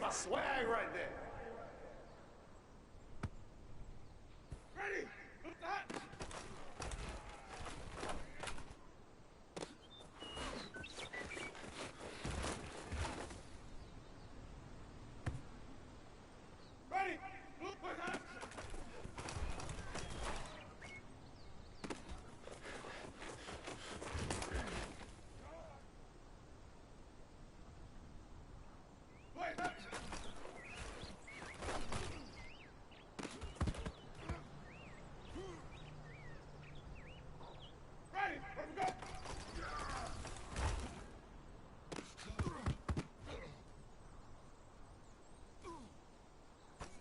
my swag right there. Ready! Hot! Ready! Look for hot! Wait, hot! Ready! Let me go!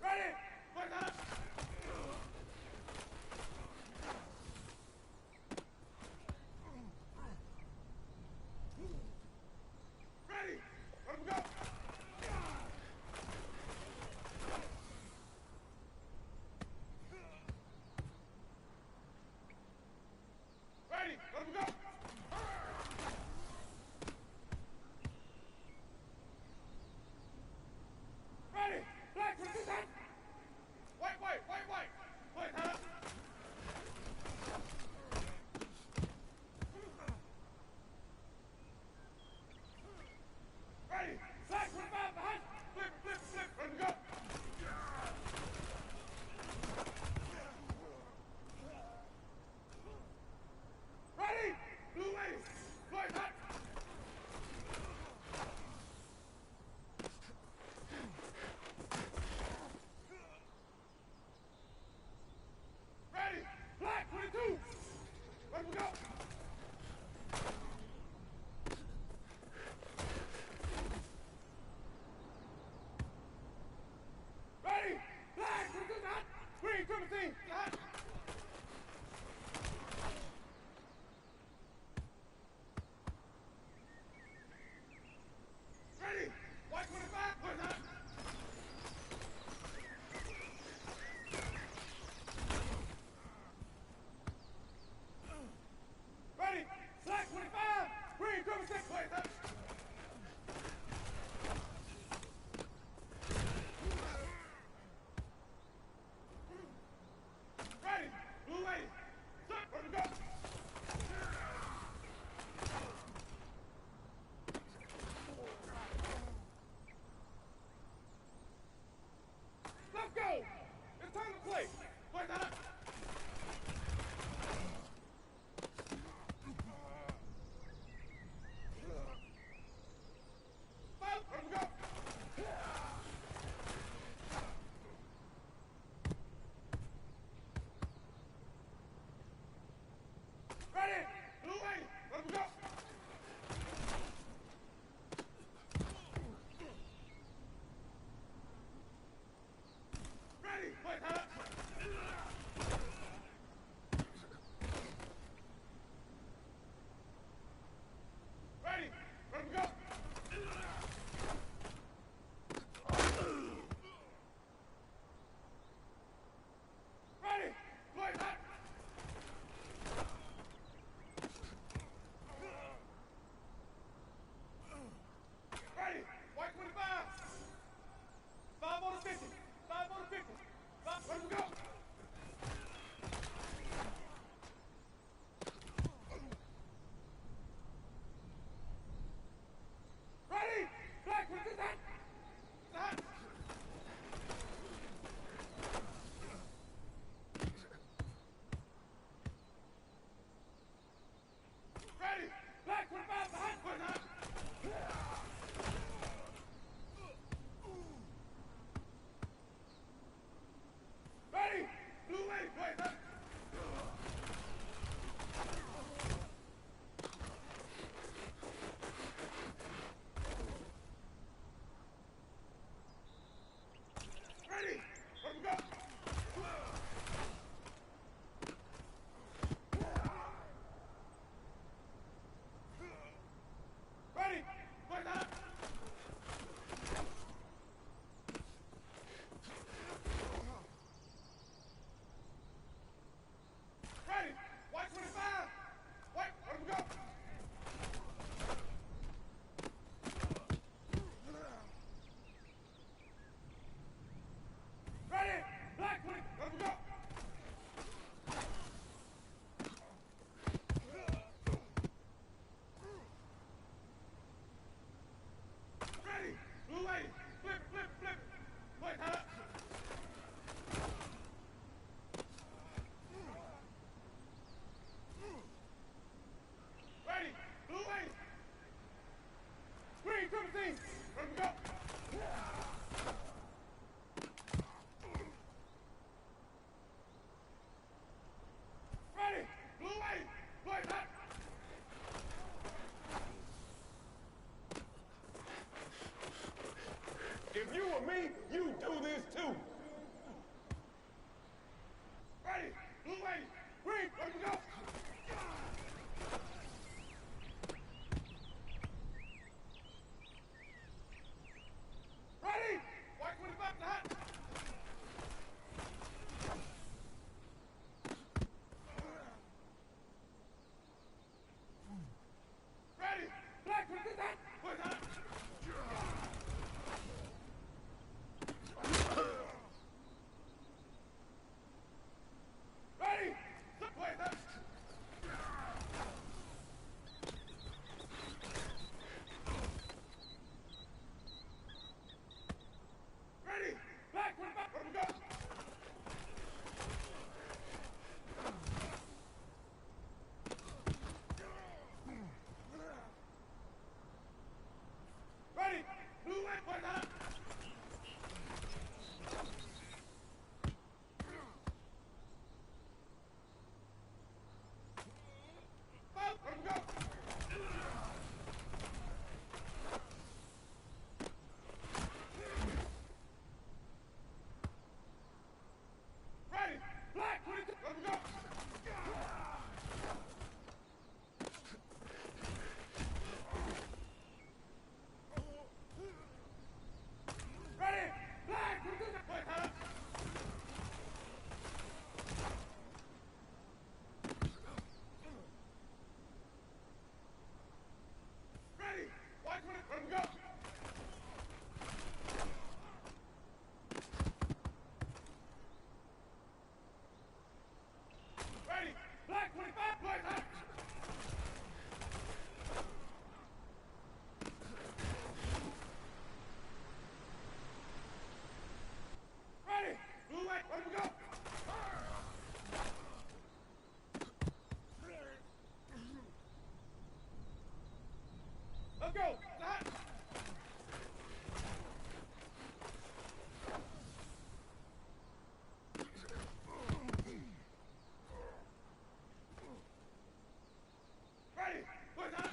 Ready! Wait, hot! Ready! Let me go! Ready! Let me go! Ready! Black, put this on! White! Wait, huh? Ready! Black, put it behind! Flip! Let me go! Ready! Blue wave! White, hot! Ready! Black 22! Let me go! Ready! Black 22 hot! Green 17 hot! Ready! White 25 hot! Ready! Black 25! Green 26 hot! Black 25, play time. Ready! Blue light, ready to go! Let's go! Start! Ready! Play time!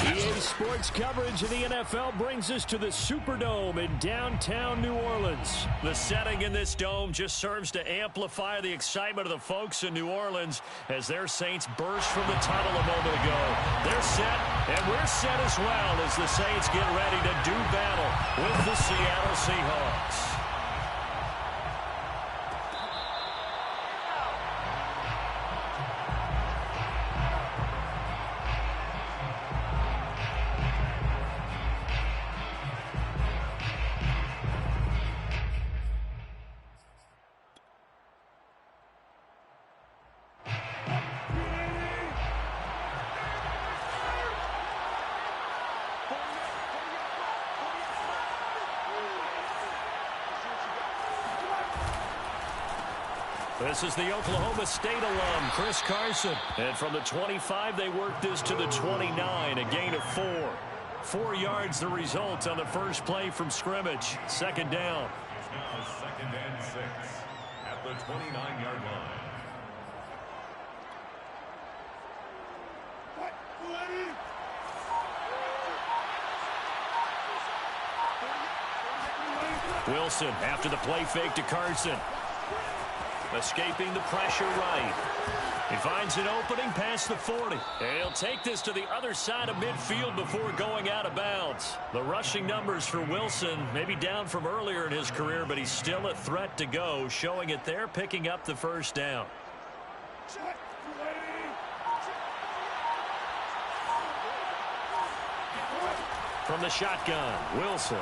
EA Sports coverage of the NFL brings us to the Superdome in downtown New Orleans. The setting in this dome just serves to amplify the excitement of the folks in New Orleans as their Saints burst from the tunnel a moment ago. They're set, and we're set as well as the Saints get ready to do battle with the Seattle Seahawks. This is the Oklahoma State alum, Chris Carson. And from the 25, they worked this to the 29, a gain of 4. 4 yards the result on the first play from scrimmage. Second down. Now 2nd and 6 at the 29-yard line. Wilson after the play fake to Carson. Escaping the pressure right. He finds an opening past the 40. And he'll take this to the other side of midfield before going out of bounds. The rushing numbers for Wilson maybe down from earlier in his career, but he's still a threat to go, showing it there, picking up the first down. From the shotgun, Wilson.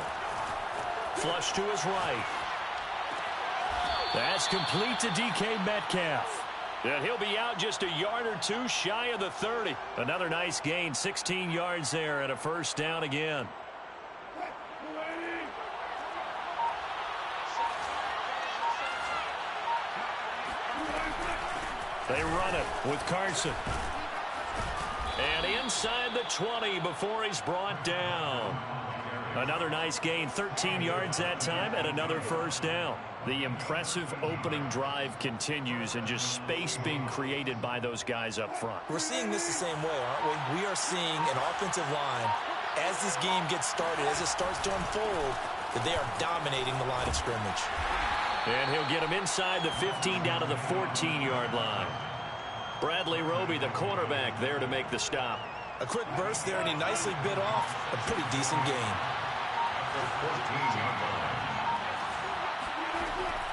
Flush to his right. That's complete to DK Metcalf. And he'll be out just a yard or two shy of the 30. Another nice gain, 16 yards there and a first down again. They run it with Carson. And inside the 20 before he's brought down. Another nice gain, 13 yards that time, and another first down. The impressive opening drive continues, and just space being created by those guys up front. We're seeing this the same way, aren't we? We are seeing an offensive line, as this game gets started, as it starts to unfold, that they are dominating the line of scrimmage. And he'll get him inside the 15 down to the 14-yard line. Bradley Roby, the cornerback, there to make the stop. A quick burst there, and he nicely bit off a pretty decent gain.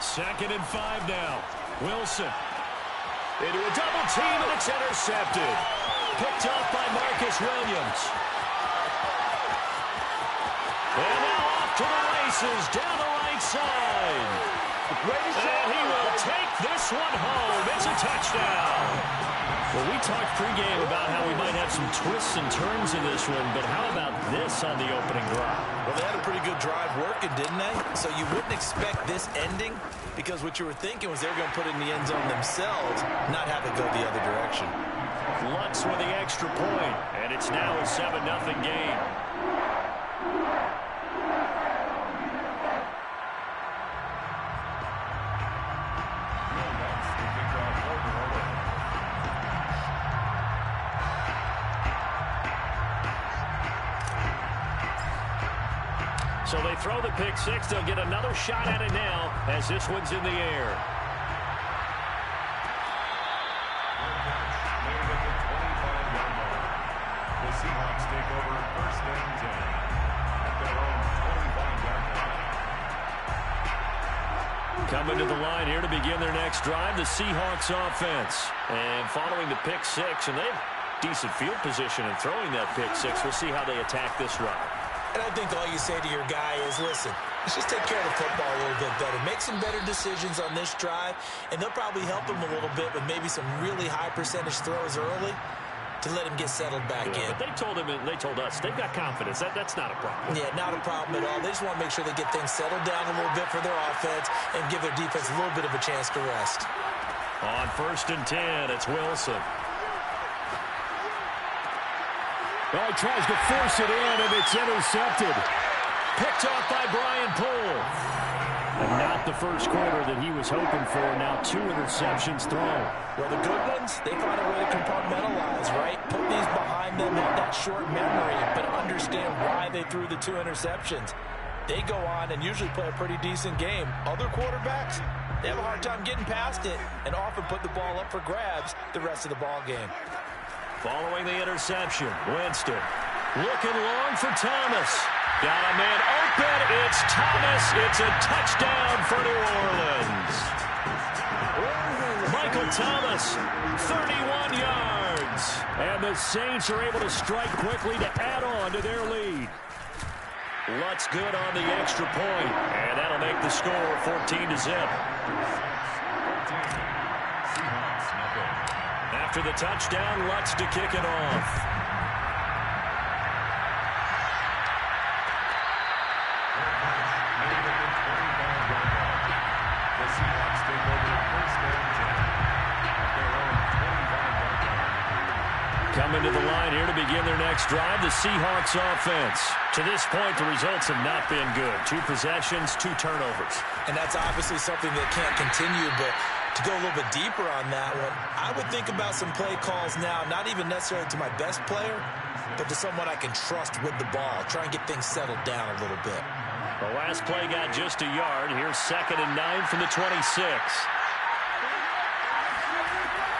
2nd and 5 now. Wilson into a double team, and it's intercepted. Picked off by Marcus Williams. And now off to the races down the right side. And he will take this one home. It's a touchdown. Well, we talked pregame about how we might have some twists and turns in this one, but how about this on the opening drive? Well, they had a pretty good drive working, didn't they? So you wouldn't expect this ending, because what you were thinking was they were going to put it in the end zone themselves, not have it go the other direction. Lutz with the extra point, and it's now a 7-0 game. So they throw the pick six. They'll get another shot at it now as this one's in the air. The Seahawks take over 1st and 10 at their own 25-yard line. Coming to the line here to begin their next drive, the Seahawks offense. And following the pick six, and they have decent field position in throwing that pick six. We'll see how they attack this drive. And I think all you say to your guy is, listen, let's just take care of the football a little bit better. Make some better decisions on this drive, and they'll probably help him a little bit with maybe some really high percentage throws early to let him get settled back in. But they told him, and they told us, they've got confidence. That's not a problem. Yeah, not a problem at all. They just want to make sure they get things settled down a little bit for their offense and give their defense a little bit of a chance to rest. On 1st and 10, it's Wilson. Well, he tries to force it in, and it's intercepted. Picked off by Brian Poole. And not the first quarter that he was hoping for. Now 2 interceptions thrown. Well, the good ones, they find a way to compartmentalize, right? Put these behind them in that short memory, but understand why they threw the 2 interceptions. They go on and usually play a pretty decent game. Other quarterbacks, they have a hard time getting past it and often put the ball up for grabs the rest of the ball game. Following the interception, Winston looking long for Thomas. Got a man open. It's Thomas. It's a touchdown for New Orleans. Michael Thomas, 31 yards. And the Saints are able to strike quickly to add on to their lead. Lutz good on the extra point, and that'll make the score 14-0. After the touchdown, Lutz to kick it off. Coming to the line here to begin their next drive, the Seahawks offense. To this point, the results have not been good. 2 possessions, 2 turnovers. And that's obviously something that can't continue, but to go a little bit deeper on that one, I would think about some play calls now, not even necessarily to my best player, but to someone I can trust with the ball. Try and get things settled down a little bit. The last play got just a yard. Here's 2nd and 9 from the 26.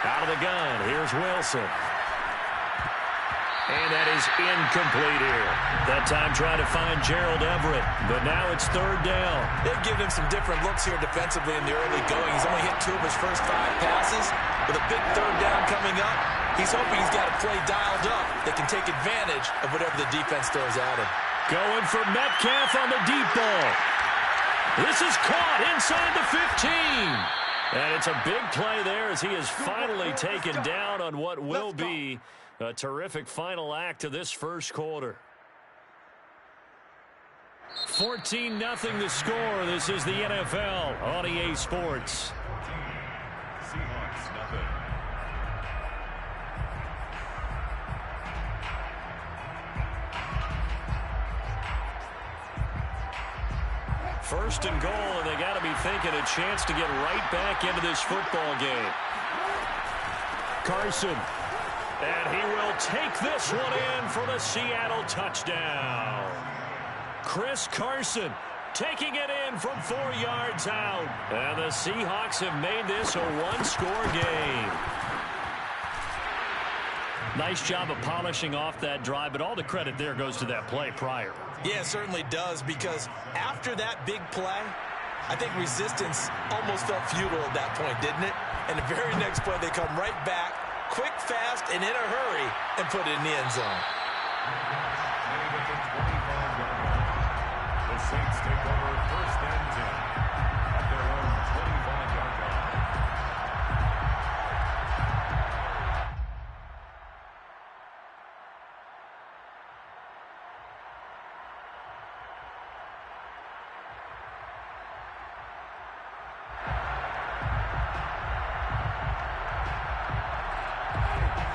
Out of the gun, here's Wilson. And that is incomplete here. That time trying to find Gerald Everett, but now it's third down. They've given him some different looks here defensively in the early going. He's only hit 2 of his first 5 passes. With a big third down coming up, he's hoping he's got a play dialed up that can take advantage of whatever the defense throws at him. Going for Metcalf on the deep ball. This is caught inside the 15. And it's a big play there as he is finally taken down on what will be a terrific final act of this first quarter. 14-0 the score. This is the NFL on EA Sports. Seahawks, nothing. First and goal, and they got to be thinking a chance to get right back into this football game. Carson. And he will take this one in for the Seattle touchdown. Chris Carson taking it in from 4 yards out. And the Seahawks have made this a one-score game. Nice job of polishing off that drive, but all the credit there goes to that play prior. Yeah, it certainly does, because after that big play, I think resistance almost felt futile at that point, didn't it? And the very next play, they come right back, quick, fast, and in a hurry, and put it in the end zone. Playing at the 25-yard line. The Saints take over first and 10 at their own 25-yard line.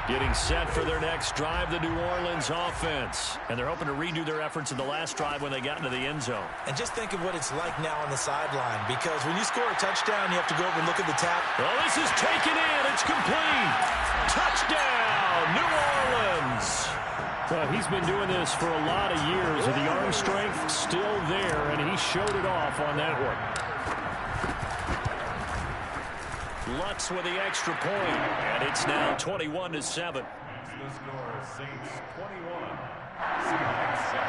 Getting set for their next drive, the New Orleans offense. And they're hoping to redo their efforts in the last drive when they got into the end zone. And just think of what it's like now on the sideline, because when you score a touchdown, you have to go over and look at the tap. Well, this is taken in. It's complete. Touchdown, New Orleans. Well, he's been doing this for a lot of years, and the arm strength still there, and he showed it off on that one. Lutz with the extra point, and it's now 21-7. The score, Saints 21, Seahawks 7.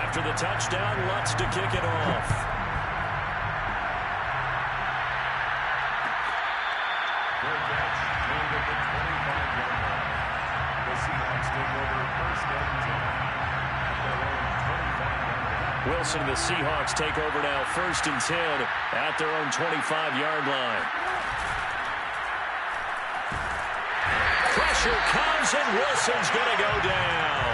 After the touchdown, Lutz to kick it off. Their catch made at the 25-yard line. The Seahawks take over first and 10 at their own 25-yard line. Wilson and the Seahawks take over now first and 10 at their own 25-yard line. Pressure comes, and Wilson's going to go down.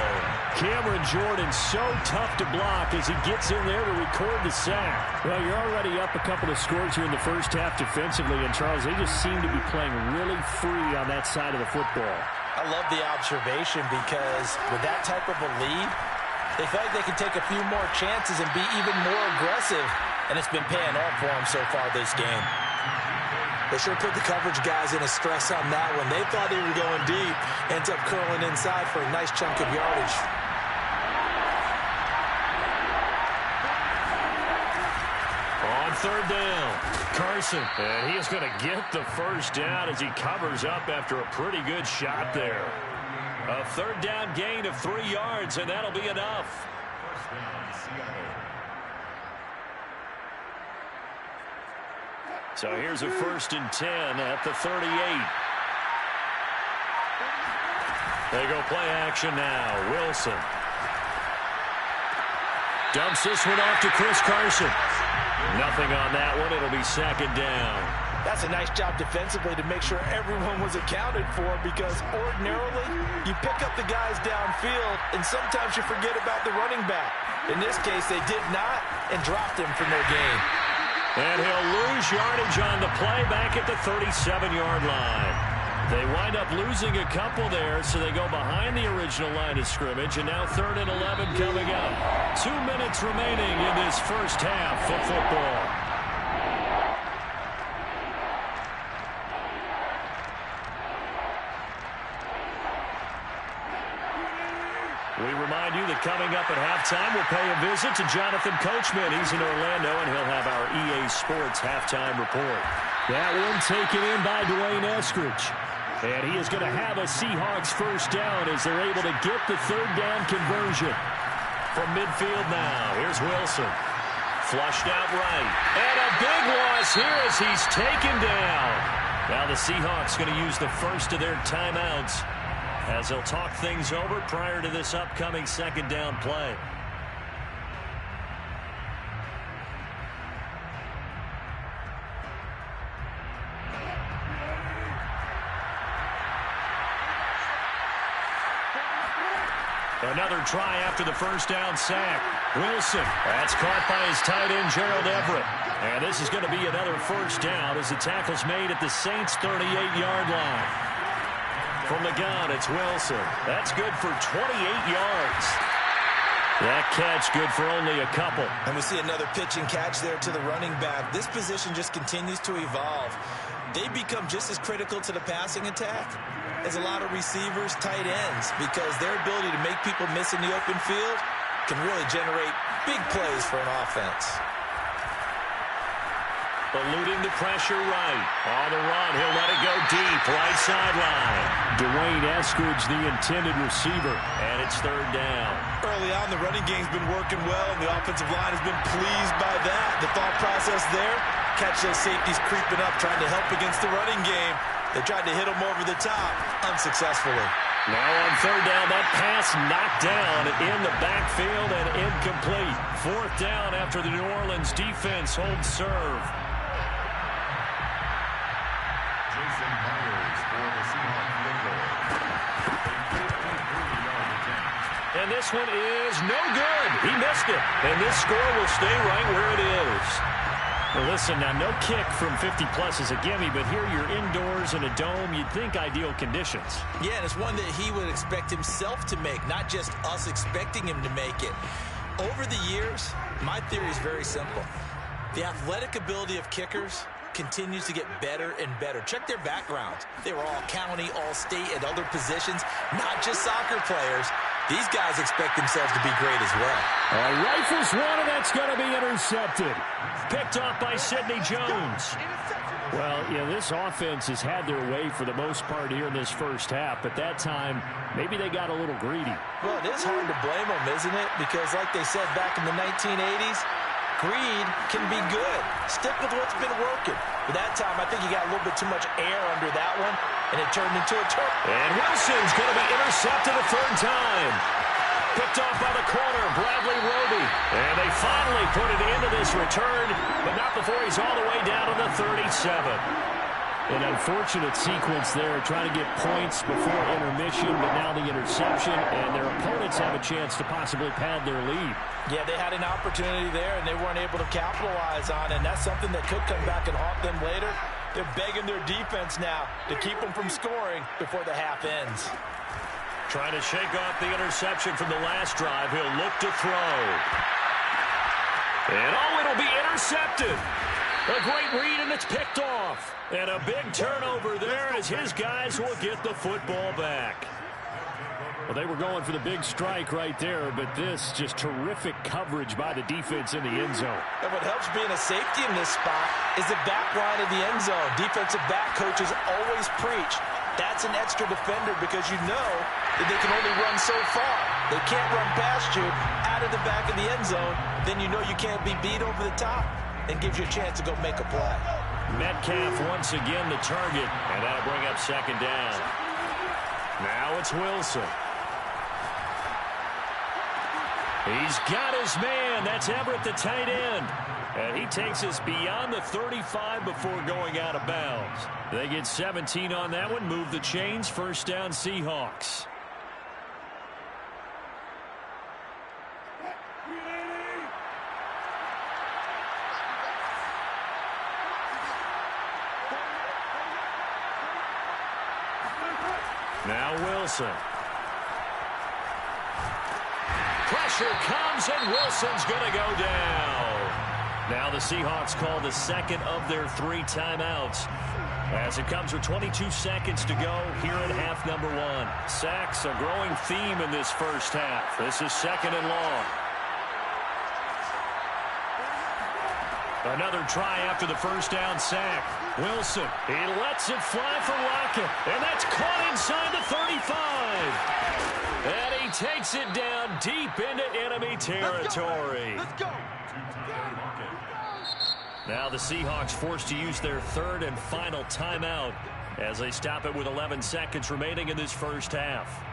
Cameron Jordan so tough to block as he gets in there to record the sack. Well, you're already up a couple of scores here in the first half defensively, and Charles, they just seem to be playing really free on that side of the football. I love the observation, because with that type of a lead, they feel like they can take a few more chances and be even more aggressive, and it's been paying off for them so far this game. They sure put the coverage guys in a stress on that one. They thought they were going deep, ends up curling inside for a nice chunk of yardage. On third down, Carson, and he is going to get the first down as he covers up after a pretty good shot there. A third down gain of 3 yards, and that'll be enough. First down, Seattle. So here's a first and 10 at the 38. They go play action now. Wilson dumps this one off to Chris Carson. Nothing on that one. It'll be second down. That's a nice job defensively to make sure everyone was accounted for, because ordinarily you pick up the guys downfield and sometimes you forget about the running back. In this case, they did not and dropped him for no gain. And he'll lose yardage on the play back at the 37-yard line. They wind up losing a couple there, so they go behind the original line of scrimmage, and now 3rd and 11 coming up. 2 minutes remaining in this first half of football. We remind you that coming up at halftime, we'll pay a visit to Jonathan Coachman. He's in Orlando, and he'll have our EA Sports halftime report. That one taken in by Dwayne Eskridge. And he is going to have a Seahawks first down as they're able to get the third down conversion. From midfield now, here's Wilson. Flushed out right. And a big loss here as he's taken down. Now the Seahawks going to use the first of their timeouts as they'll talk things over prior to this upcoming second down play. Another try after the first down sack. Wilson, that's caught by his tight end, Gerald Everett. And this is going to be another first down as the tackle's made at the Saints' 38-yard line. From the gun, it's Wilson. That's good for 28 yards. That catch good for only a couple. And we see another pitch and catch there to the running back. This position just continues to evolve. They become just as critical to the passing attack as a lot of receivers, tight ends, because their ability to make people miss in the open field can really generate big plays for an offense. Eluding the pressure right. On the run, he'll let it go deep. Right sideline. Dwayne Eskridge, the intended receiver, and it's third down. Early on, the running game's been working well, and the offensive line has been pleased by that. The thought process there, catch those safeties creeping up, trying to help against the running game. They tried to hit him over the top, unsuccessfully. Now on third down, that pass knocked down in the backfield and incomplete. Fourth down after the New Orleans defense holds serve. Jason Myers for the Seahawks field goal. A 53-yard attempt. And this one is no good. He missed it. And this score will stay right where it is. Well, listen, now no kick from 50-plus is a gimme, but here you're indoors in a dome. You'd think ideal conditions. Yeah, and it's one that he would expect himself to make, not just us expecting him to make it. Over the years, my theory is very simple. The athletic ability of kickers continues to get better and better. Check their backgrounds. They were all county, all state, at other positions, not just soccer players. These guys expect themselves to be great as well. Rifles one, and that's going to be intercepted. Picked off by Sidney Jones. Well, yeah, this offense has had their way for the most part here in this first half, but that time, maybe they got a little greedy. Well, it is hard to blame them, isn't it? Because like they said back in the 1980s, greed can be good. Stick with what's been working. But that time, I think you got a little bit too much air under that one, and it turned into a turn. And Wilson's going to be intercepted a third time. Picked off by the corner, Bradley Roby. And they finally put it into this return, but not before he's all the way down to the 37. An unfortunate sequence there, trying to get points before intermission, but now the interception, and their opponents have a chance to possibly pad their lead. Yeah, they had an opportunity there, and they weren't able to capitalize on it, and that's something that could come back and haunt them later. They're begging their defense now to keep them from scoring before the half ends. Trying to shake off the interception from the last drive. He'll look to throw. And it'll be intercepted. A great read, and it's picked off. And a big turnover there as his guys will get the football back. Well, they were going for the big strike right there, but this just terrific coverage by the defense in the end zone. And what helps being a safety in this spot is the back line of the end zone. Defensive back coaches always preach. That's an extra defender because you know that they can only run so far. They can't run past you out of the back of the end zone. Then you know you can't be beat over the top and gives you a chance to go make a play. Metcalf once again the target, and that'll bring up second down. Now it's Wilson. He's got his man. That's Everett, the tight end. And he takes us beyond the 35 before going out of bounds. They get 17 on that one. Move the chains. First down, Seahawks. Now Wilson. Pressure comes, and Wilson's going to go down. Now the Seahawks call the second of their 3 timeouts as it comes with 22 seconds to go here in half number 1. Sacks, a growing theme in this first half. This is second and long. Another try after the first down sack. Wilson, he lets it fly for Lockett, and that's caught inside the 35. And he takes it down deep into enemy territory. Let's go. Now the Seahawks forced to use their third and final timeout as they stop it with 11 seconds remaining in this first half.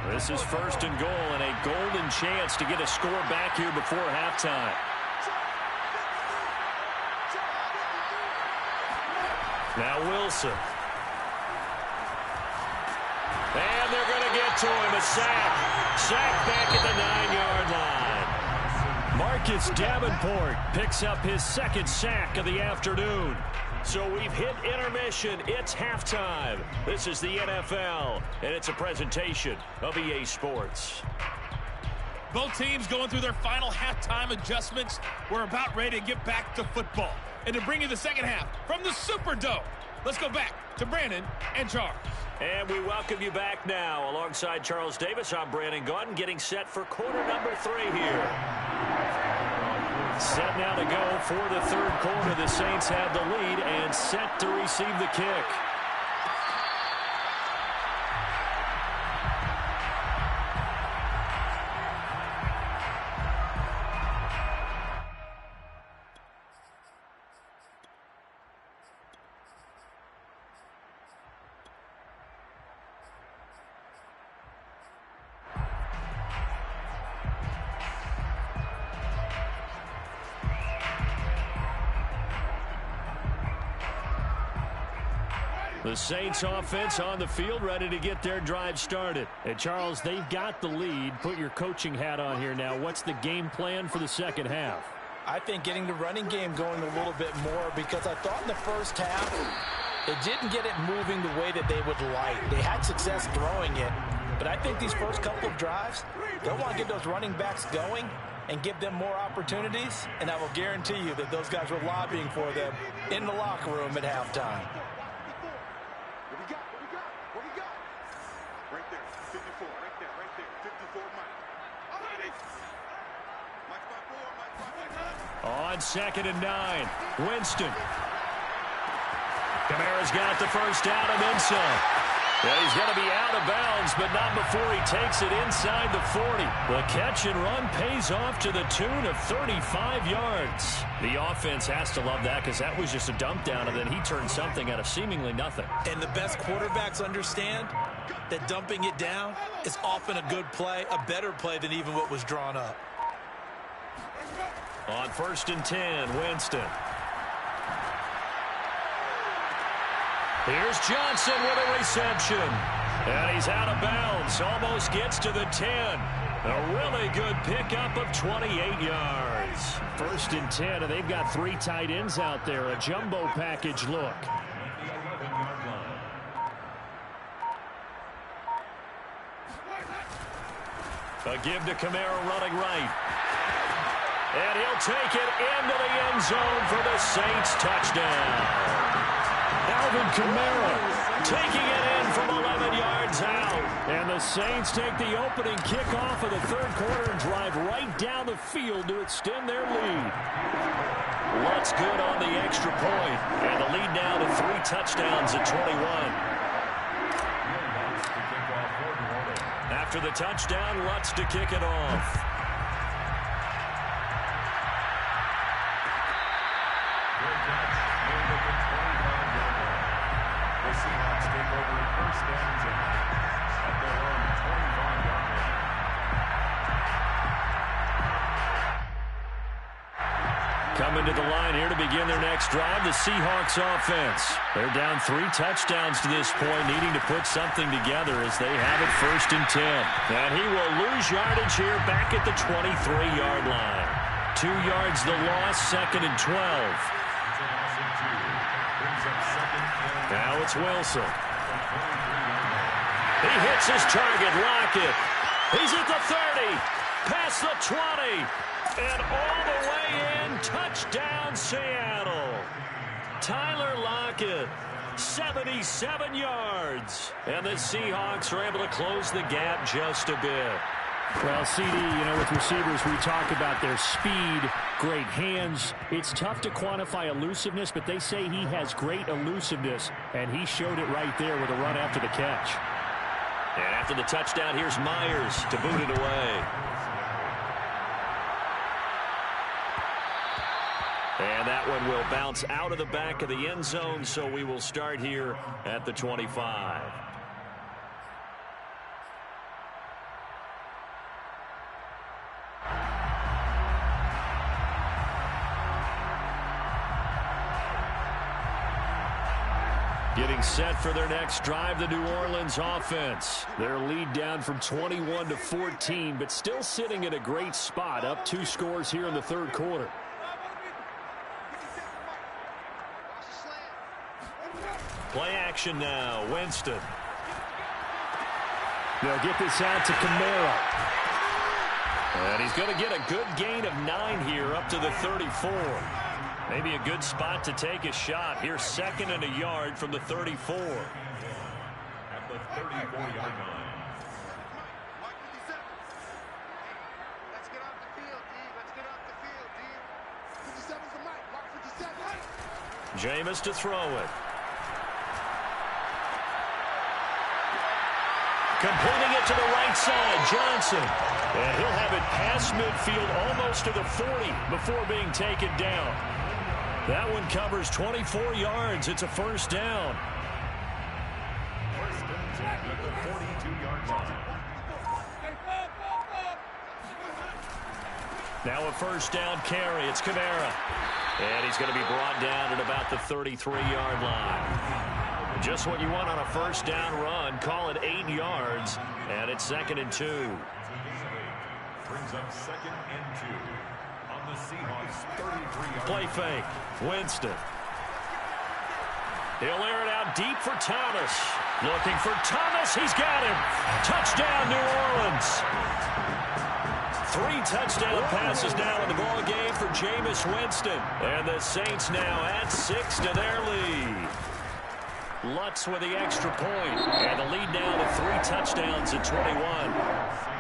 This is first and goal and a golden chance to get a score back here before halftime. Now Wilson. And they're going to get to him. A sack. Sack back at the 9-yard line. Marcus Davenport picks up his second sack of the afternoon. So we've hit intermission. It's halftime. This is the NFL, and it's a presentation of EA Sports. Both teams going through their final halftime adjustments. We're about ready to get back to football. And to bring you the second half from the Superdome, let's go back to Brandon and Charles. And we welcome you back now. Alongside Charles Davis, I'm Brandon Gaudin, getting set for quarter number 3 here. Set now to go for the third quarter. The Saints have the lead and set to receive the kick. The Saints offense on the field, ready to get their drive started. And Charles, they've got the lead. Put your coaching hat on here now. What's the game plan for the second half? I think getting the running game going a little bit more, because I thought in the first half they didn't get it moving the way that they would like. They had success throwing it, but I think these first couple of drives, they'll want to get those running backs going and give them more opportunities, and I will guarantee you that those guys were lobbying for them in the locker room at halftime. What we got? Right there, 54, right there, 54, Mike. Mike 5-4, On 2nd and 9, Winston. Kamara's got the first down and then some. Yeah, he's going to be out of bounds, but not before he takes it inside the 40. The catch and run pays off to the tune of 35 yards. The offense has to love that, because that was just a dump down, and then he turned something out of seemingly nothing. And the best quarterbacks understand that dumping it down is often a good play, a better play than even what was drawn up. On 1st and 10, Winston. Here's Johnson with a reception. And he's out of bounds. Almost gets to the 10. A really good pickup of 28 yards. 1st and 10, and they've got 3 tight ends out there. A jumbo package look. A give to Kamara running right. And he'll take it into the end zone for the Saints touchdown. Alvin Kamara taking it in from 11 yards out. And the Saints take the opening kickoff of the third quarter and drive right down the field to extend their lead. Lutz good on the extra point. And the lead now to 3 touchdowns at 21. After the touchdown, Lutz to kick it off. The Seahawks take over first and 10 at their own 25-yard line. Coming to the line here to begin their next drive, the Seahawks offense. They're down 3 touchdowns to this point, needing to put something together as they have it 1st and 10. And he will lose yardage here back at the 23-yard line. 2 yards the loss, 2nd and 12. Now it's Wilson. He hits his target, Lockett. He's at the 30, past the 20, and all the way in. Touchdown, Seattle. Tyler Lockett 77 yards. And the Seahawks are able to close the gap just a bit. Well, CD, with receivers, we talk about their speed, great hands. It's tough to quantify elusiveness, but they say he has great elusiveness, and he showed it right there with a run after the catch. And after the touchdown, here's Myers to boot it away. And that one will bounce out of the back of the end zone, so we will start here at the 25. Getting set for their next drive, the New Orleans offense. Their lead down from 21 to 14, but still sitting in a great spot, up 2 scores here in the third quarter. Play action now, Winston. They'll get this out to Kamara. And he's going to get a good gain of 9 here, up to the 34. Maybe a good spot to take a shot. Here's 2nd and a yard from the 34. At the 34-yard line. Let's get off the field, D. Let's get off the field, D. 57's the mic. Mark 57. Jameis to throw it. Completing it to the right side, Johnson. And he'll have it past midfield almost to the 40 before being taken down. That one covers 24 yards. It's a first down. First and 10 at the 42-yard line. Now a first down carry. It's Kamara. And he's going to be brought down at about the 33-yard line. Just what you want on a first down run. Call it 8 yards. And it's 2nd and 2. Brings up 2nd and 2 on the Seahawks 33-yard. Play fake. Winston. He'll air it out deep for Thomas. Looking for Thomas. He's got him. Touchdown, New Orleans. 3 touchdown passes now in the ball game for Jameis Winston. And the Saints now add 6 to their lead. Lutz with the extra point. And the lead now to 3 touchdowns at 21.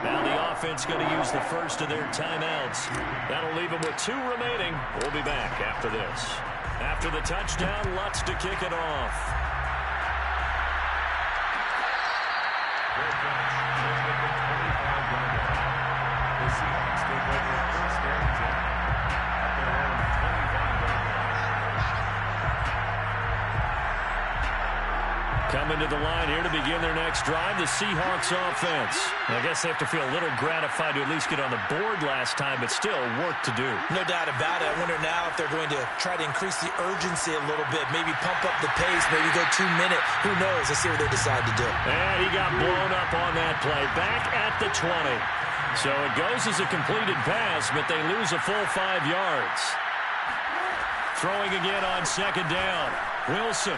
Now the offense going to use the first of their timeouts. That'll leave them with 2 remaining. We'll be back after this. After the touchdown, Lutz to kick it off. Good catch. At the 25-yard line. The Seahawks take over first and 10 at their own 25-yard line. Coming to the line here to begin their next drive, the Seahawks offense. I guess they have to feel a little gratified to at least get on the board last time, but still work to do. No doubt about it. I wonder now if they're going to try to increase the urgency a little bit, maybe pump up the pace, maybe go 2-minute. Who knows? Let's see what they decide to do. And he got blown up on that play. Back at the 20. So it goes as a completed pass, but they lose a full 5 yards. Throwing again on 2nd down. Wilson.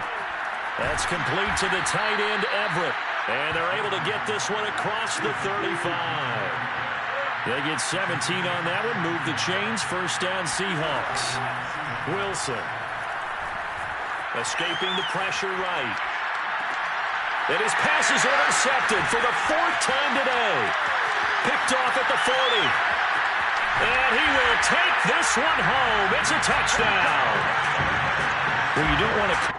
That's complete to the tight end, Everett. And they're able to get this one across the 35. They get 17 on that one. Move the chains. First down, Seahawks. Wilson. Escaping the pressure right. And his pass is intercepted for the 4th time today. Picked off at the 40. And he will take this one home. It's a touchdown. Well, you don't want to...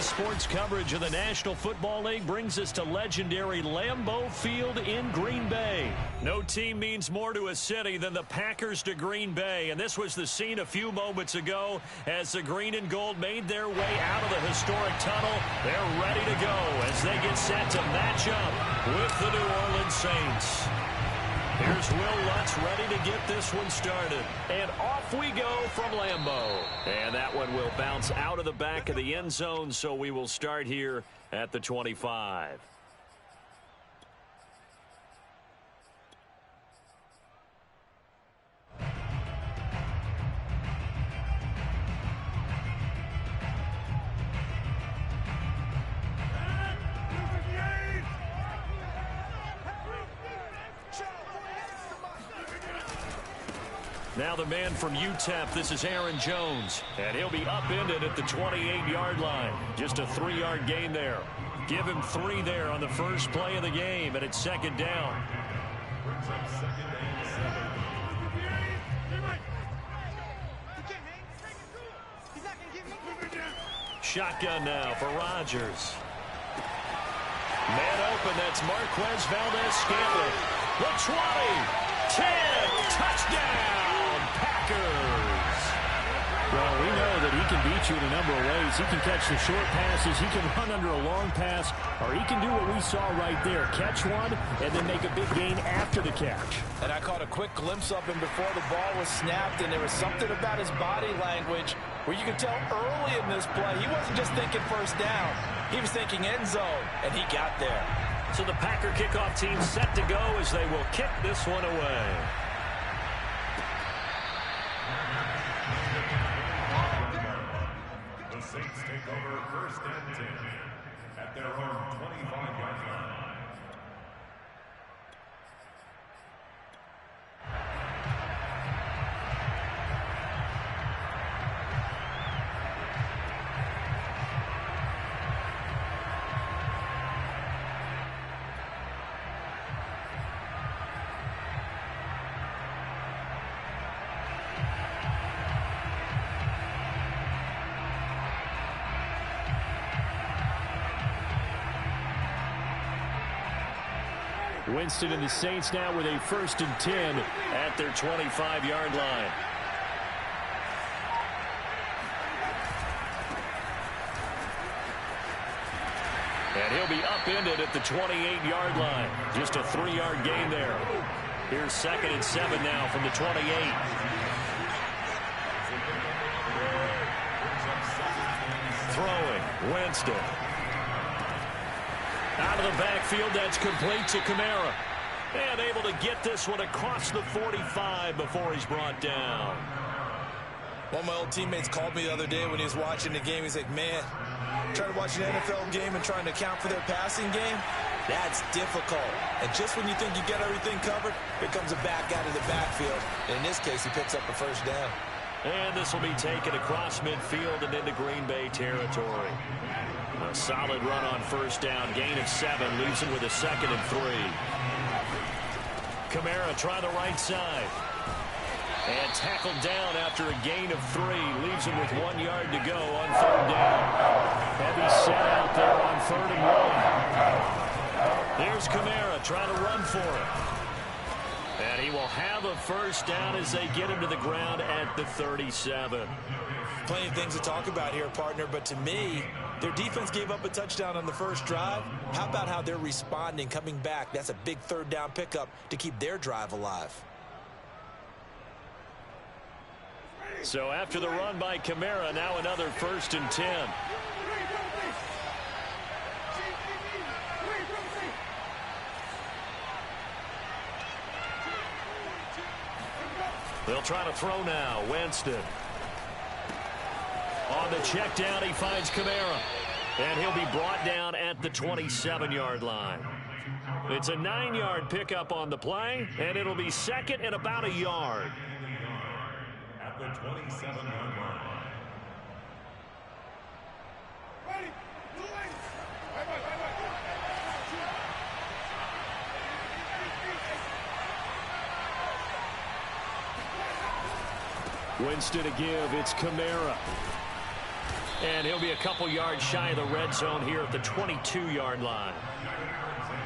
Sports coverage of the National Football League brings us to legendary Lambeau Field in Green Bay. No team means more to a city than the Packers to Green Bay, and this was the scene a few moments ago as the green and gold made their way out of the historic tunnel. They're ready to go as they get set to match up with the New Orleans Saints. Here's Will Lutz ready to get this one started. And off we go from Lambeau. And that one will bounce out of the back of the end zone, so we will start here at the 25. Now the man from UTEP, this is Aaron Jones. And he'll be upended at the 28-yard line. Just a 3-yard gain there. Give him 3 there on the first play of the game, and it's second down. Shotgun now for Rodgers. Man open, that's Marquez Valdes-Scantling. The 20, 10, touchdown, Packers. Well, we know that he can beat you in a number of ways. He can catch the short passes, he can run under a long pass, or he can do what we saw right there, catch one and then make a big gain after the catch. And I caught a quick glimpse of him before the ball was snapped, and there was something about his body language where you could tell early in this play he wasn't just thinking first down. He was thinking end zone, and he got there. So the Packer kickoff team set to go as they will kick this one away. The Saints take over first and 10 at their own 25-yard line. Winston and the Saints now with a 1st and 10 at their 25-yard line. And he'll be upended at the 28-yard line. Just a 3-yard gain there. Here's 2nd and 7 now from the 28. Throwing, Winston. Out of the backfield, that's complete to Kamara. And able to get this one across the 45 before he's brought down. One of my old teammates called me the other day when he was watching the game. He's like, man, trying to watch an NFL game and trying to account for their passing game, that's difficult. And just when you think you get everything covered, here comes a back out of the backfield. And in this case, he picks up the first down. And this will be taken across midfield and into Green Bay territory. A solid run on first down. Gain of 7. Leaves him with a 2nd and 3. Kamara try the right side. And tackled down after a gain of 3. Leaves him with 1 yard to go on 3rd down. Heavy set out there on 3rd and 1. There's Kamara trying to run for it. And he will have a first down as they get him to the ground at the 37. Plenty of things to talk about here, partner, but to me, their defense gave up a touchdown on the first drive. How about how they're responding, coming back? That's a big 3rd down pickup to keep their drive alive. So after the run by Kamara, now another 1st and 10. They'll try to throw now. Winston. On the check down, he finds Kamara. And he'll be brought down at the 27-yard line. It's a 9-yard pickup on the play, and it'll be 2nd and about a yard. At the 27-yard line. Winston to give. It's Kamara. And he'll be a couple yards shy of the red zone here at the 22-yard line.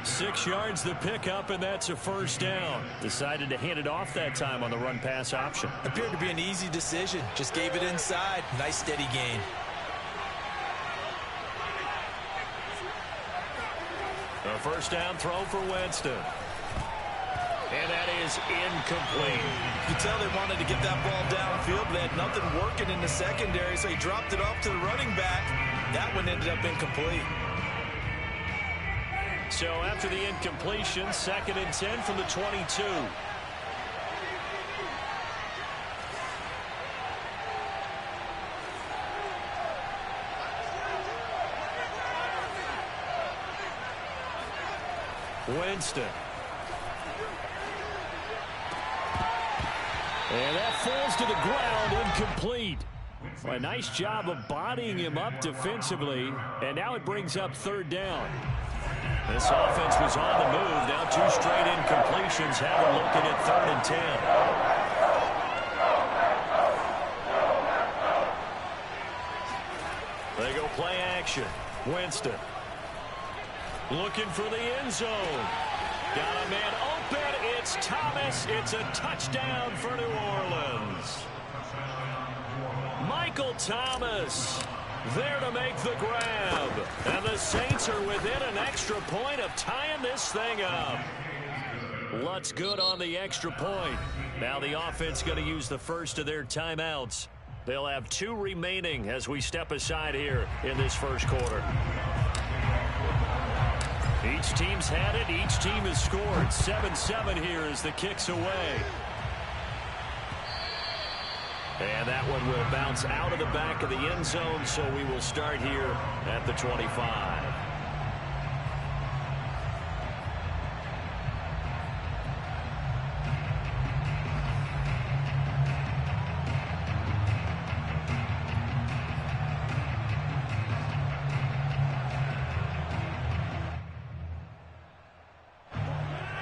6 yards the pickup, and that's a first down. Decided to hand it off that time on the run-pass option. Appeared to be an easy decision. Just gave it inside. Nice steady gain. A first down throw for Winston. And that is incomplete. You can tell they wanted to get that ball downfield. They had nothing working in the secondary, so he dropped it off to the running back. That one ended up incomplete. So after the incompletion, 2nd and 10 from the 22. Winston. And that falls to the ground, incomplete. Well, a nice job of bodying him up defensively, and now it brings up 3rd down. This offense was on the move. Now 2 straight incompletions have them looking at 3rd and 10. They go play action. Winston looking for the end zone. Got a man open. It's Thomas. It's a touchdown for New Orleans. Michael Thomas there to make the grab. And the Saints are within an extra point of tying this thing up. Lutz good on the extra point. Now the offense going to use the first of their timeouts. They'll have 2 remaining as we step aside here in this first quarter. Each team's had it. Each team has scored. 7-7 here as the kick's away. And that one will bounce out of the back of the end zone, so we will start here at the 25.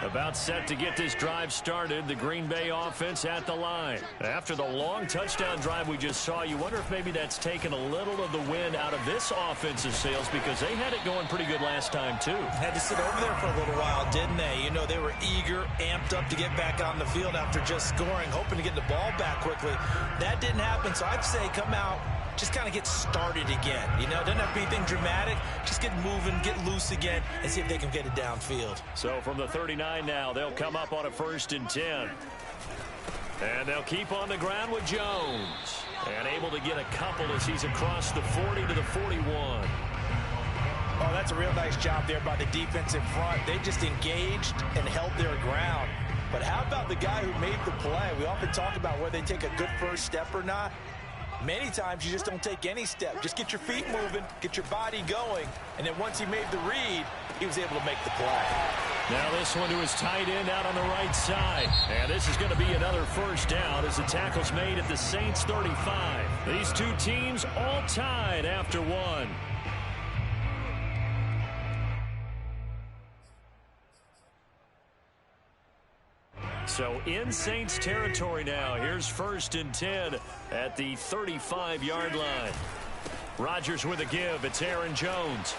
About set to get this drive started. The Green Bay offense at the line. After the long touchdown drive we just saw, you wonder if maybe that's taken a little of the wind out of this offensive sails, because they had it going pretty good last time too. Had to sit over there for a little while, didn't they? You know, they were eager, amped up to get back on the field after just scoring, hoping to get the ball back quickly. That didn't happen, so I'd say come out, just kind of get started again. You know, doesn't have to be anything dramatic. Just get moving, get loose again, and see if they can get it downfield. So from the 39 now, they'll come up on a 1st and 10. And they'll keep on the ground with Jones. And able to get a couple as he's across the 40 to the 41. Oh, that's a real nice job there by the defense in front. They just engaged and held their ground. But how about the guy who made the play? We often talk about whether they take a good first step or not. Many times you just don't take any step. Just get your feet moving, get your body going, and then once he made the read, he was able to make the play. Now this one to his tight end out on the right side. And this is going to be another first down as the tackle's made at the Saints 35. These 2 teams all tied after 1. So in Saints territory now. Here's 1st and 10 at the 35-yard line. Rodgers with a give. It's Aaron Jones.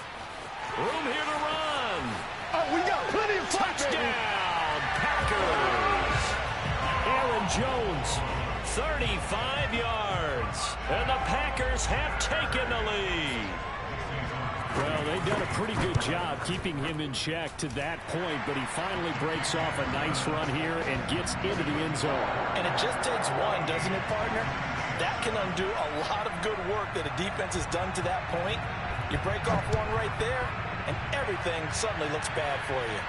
Room here to run. Oh, we got plenty of Touchdown, Packers. Aaron Jones, 35 yards. And the Packers have taken the lead. Well, they've done a pretty good job keeping him in check to that point, but he finally breaks off a nice run here and gets into the end zone. And it just takes one, doesn't it, partner? That can undo a lot of good work that a defense has done to that point. You break off one right there, and everything suddenly looks bad for you.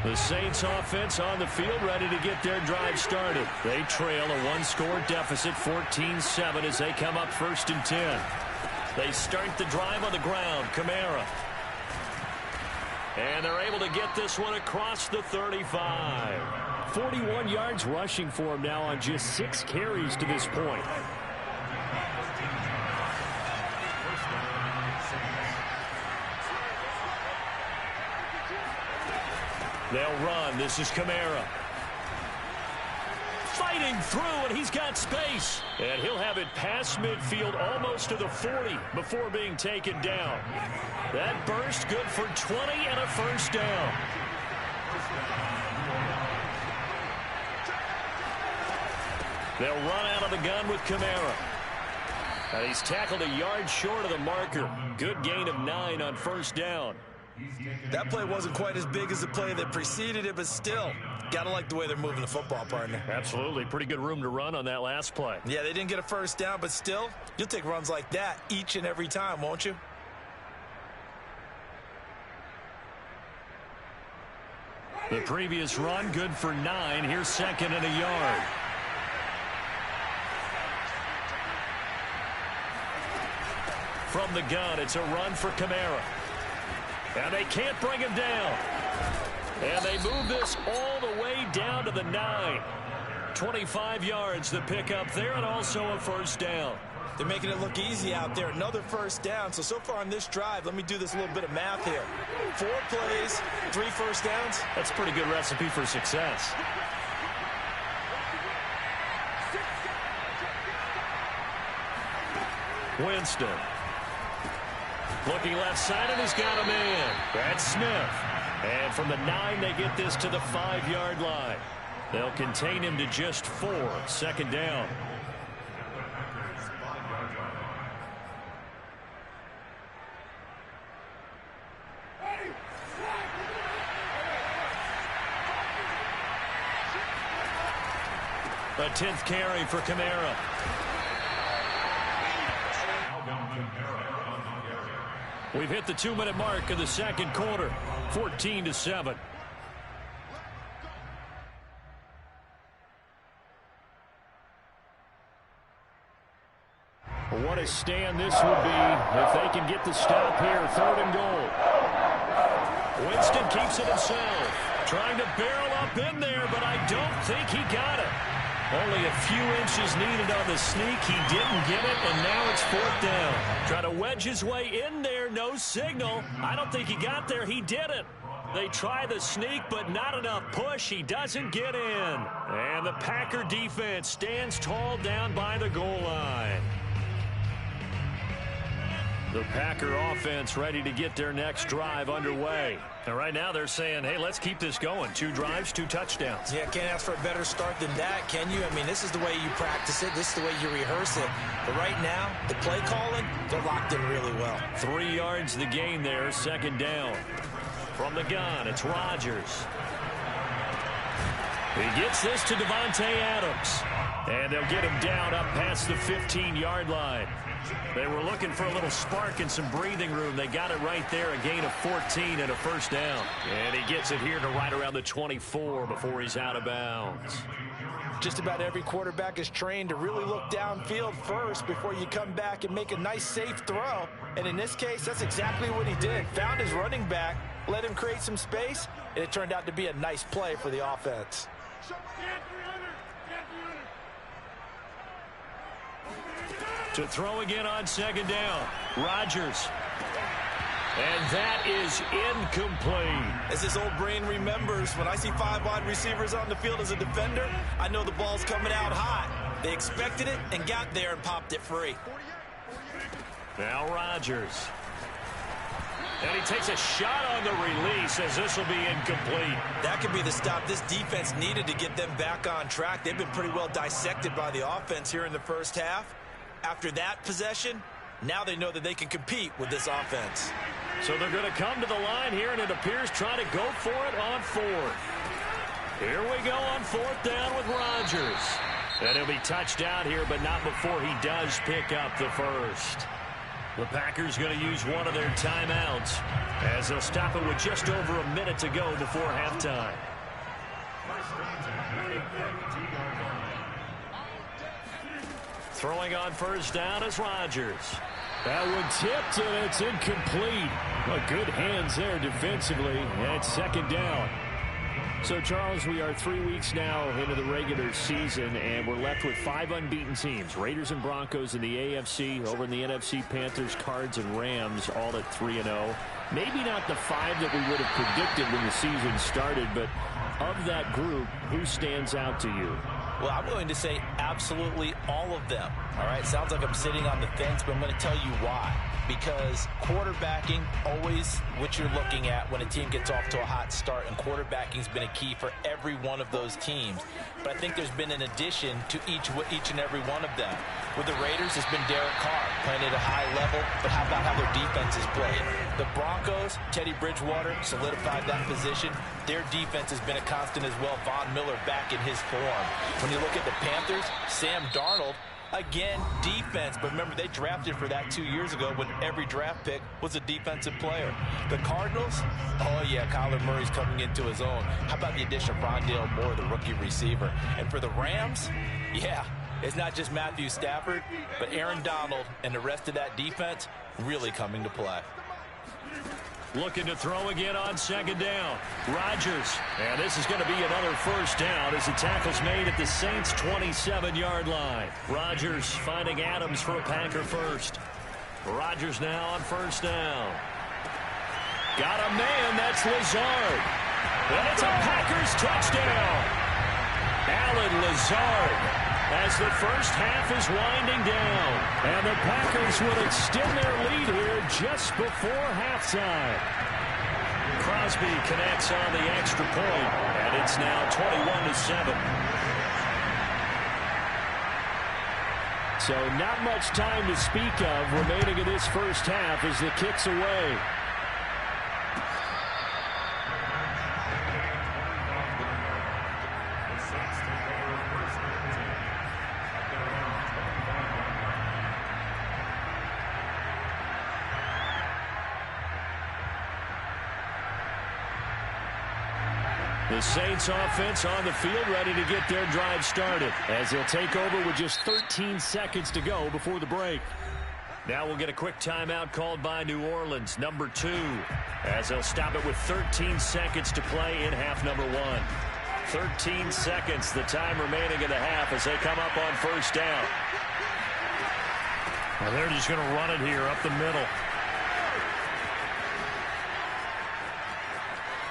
The Saints offense on the field ready to get their drive started. They trail a 1-score deficit, 14-7 as they come up 1st and 10. They start the drive on the ground. Kamara And they're able to get this one across the 35. 41 yards rushing for him now on just 6 carries to this point. They'll run. This is Kamara. Fighting through, and he's got space. And he'll have it past midfield almost to the 40 before being taken down. That burst good for 20 and a first down. They'll run out of the gun with Kamara. And he's tackled a yard short of the marker. Good gain of 9 on first down. That play wasn't quite as big as the play that preceded it, but still, gotta like the way they're moving the football, partner. Absolutely. Pretty good room to run on that last play. Yeah, they didn't get a first down, but still, you'll take runs like that each and every time, won't you? The previous run, good for 9. Here's 2nd and a yard. From the gun, it's a run for Kamara. And they can't bring him down. And they move this all the way down to the 9. 25 yards the pickup there, and also a first down. They're making it look easy out there. Another first down. So far on this drive, let me do this little bit of math here. 4 plays, 3 first downs. That's a pretty good recipe for success. Winston. Looking left side, and he's got a man. That's Smith. And from the 9, they get this to the 5-yard line. They'll contain him to just 4. 2nd down. A 10th carry for Kamara. We've hit the 2-minute mark of the second quarter. 14-7. What a stand this would be if they can get the stop here. 3rd and goal. Winston keeps it himself. Trying to barrel up in there, but I don't think he got it. Only a few inches needed on the sneak. He didn't get it, and now it's 4th down. Trying to wedge his way in there. No signal. I don't think he got there. He didn't. They try the sneak, but not enough push. He doesn't get in. And the Packer defense stands tall down by the goal line. The Packer offense ready to get their next drive underway. And right now they're saying, hey, let's keep this going. 2 drives, 2 touchdowns. Yeah, can't ask for a better start than that, can you? I mean, this is the way you practice it. This is the way you rehearse it. But right now, the play calling, they're locked in really well. 3 yards the gain there, 2nd down. From the gun, it's Rodgers. He gets this to Davante Adams. And they'll get him down up past the 15-yard line. They were looking for a little spark and some breathing room. They got it right there, a gain of 14 and a first down. And he gets it here to right around the 24 before he's out of bounds. Just about every quarterback is trained to really look downfield first before you come back and make a nice, safe throw. And in this case, that's exactly what he did. Found his running back, let him create some space, and it turned out to be a nice play for the offense. To throw again on 2nd down. Rodgers. And that is incomplete. As his old brain remembers, when I see 5 wide receivers on the field as a defender, I know the ball's coming out hot. They expected it and got there and popped it free. Now Rodgers. And he takes a shot on the release as this will be incomplete. That could be the stop this defense needed to get them back on track. They've been pretty well dissected by the offense here in the first half. After that possession, now they know that they can compete with this offense. So they're going to come to the line here, and it appears trying to go for it on 4th. Here we go on 4th down with Rodgers. And he'll be touched out here, but not before he does pick up the first. The Packers going to use one of their timeouts as they'll stop it with just over a minute to go before halftime. Throwing on first down is Rodgers. That one tipped, and it's incomplete. Well, good hands there defensively, and it's second down. So, Charles, we are 3 weeks now into the regular season, and we're left with 5 unbeaten teams. Raiders and Broncos in the AFC. Over in the NFC, Panthers, Cards, and Rams, all at 3-0. Maybe not the 5 that we would have predicted when the season started, but of that group, who stands out to you? Well, I'm going to say absolutely all of them. All right, sounds like I'm sitting on the fence, but I'm going to tell you why. Because quarterbacking, always what you're looking at when a team gets off to a hot start, and quarterbacking's been a key for every one of those teams. But I think there's been an addition to each and every one of them. With the Raiders, it's been Derek Carr playing at a high level, but how about how their defense is playing? The Broncos, Teddy Bridgewater solidified that position. Their defense has been a constant as well. Von Miller back in his form. When you look at the Panthers, Sam Darnold, again, defense. But remember, they drafted for that 2 years ago when every draft pick was a defensive player. The Cardinals, oh yeah, Kyler Murray's coming into his own. How about the addition of Rondale Moore, the rookie receiver? And for the Rams, yeah, it's not just Matthew Stafford, but Aaron Donald and the rest of that defense really coming to play. Looking to throw again on second down. Rodgers. And this is going to be another first down as the tackle's made at the Saints' 27-yard line. Rodgers finding Adams for a Packer first. Rodgers now on first down. Got a man, that's Lazard. And it's a Packers touchdown. Allen Lazard, as the first half is winding down. And the Packers will extend their lead here just before halftime. Crosby connects on the extra point, and it's now 21-7. So not much time to speak of remaining in this first half as the kick's away. The Saints offense on the field ready to get their drive started as they'll take over with just 13 seconds to go before the break. Now we'll get a quick timeout called by New Orleans, number 2, as they'll stop it with 13 seconds to play in half number 1. 13 seconds, the time remaining in the half as they come up on first down. Well, they're just going to run it here up the middle.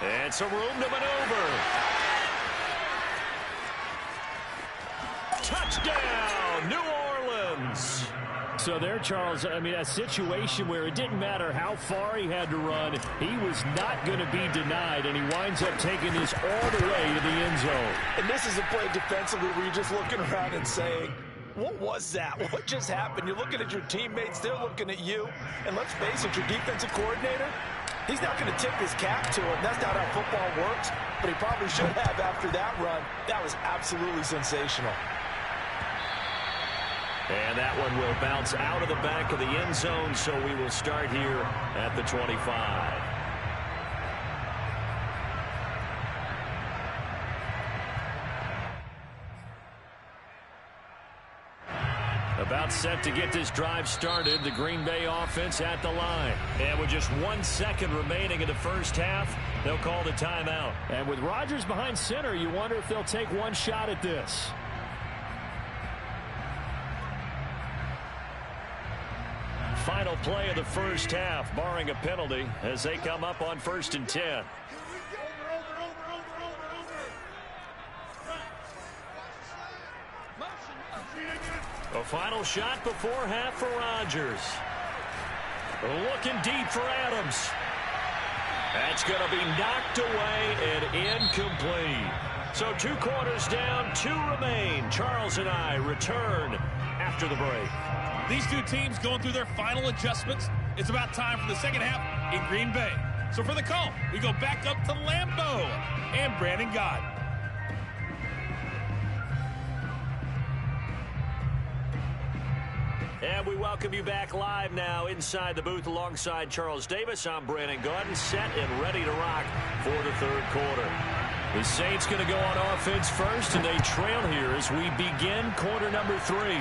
And some room to maneuver. Touchdown, New Orleans. So there, Charles, I mean, a situation where it didn't matter how far he had to run, he was not going to be denied, and he winds up taking this all the way to the end zone. And this is a play defensively where you're just looking around and saying, what was that? What just happened? You're looking at your teammates, they're looking at you, and let's face it, your defensive coordinator, he's not going to tip his cap to him. That's not how football works, but he probably should have after that run. That was absolutely sensational. And that one will bounce out of the back of the end zone, so we will start here at the 25. About set to get this drive started, the Green Bay offense at the line. And with just 1 second remaining in the first half, they'll call the timeout. And with Rodgers behind center, you wonder if they'll take one shot at this. Final play of the first half, barring a penalty, as they come up on 1st and 10. A final shot before half for Rodgers. Looking deep for Adams. That's going to be knocked away and incomplete. So 2 quarters down, 2 remain. Charles and I return after the break. These two teams going through their final adjustments. It's about time for the second half in Green Bay. So for the call, we go back up to Lambeau and Brandon Gaudin. And we welcome you back live now inside the booth alongside Charles Davis. I'm Brandon Gaudin, set and ready to rock for the 3rd quarter. The Saints going to go on offense first, and they trail here as we begin quarter number 3.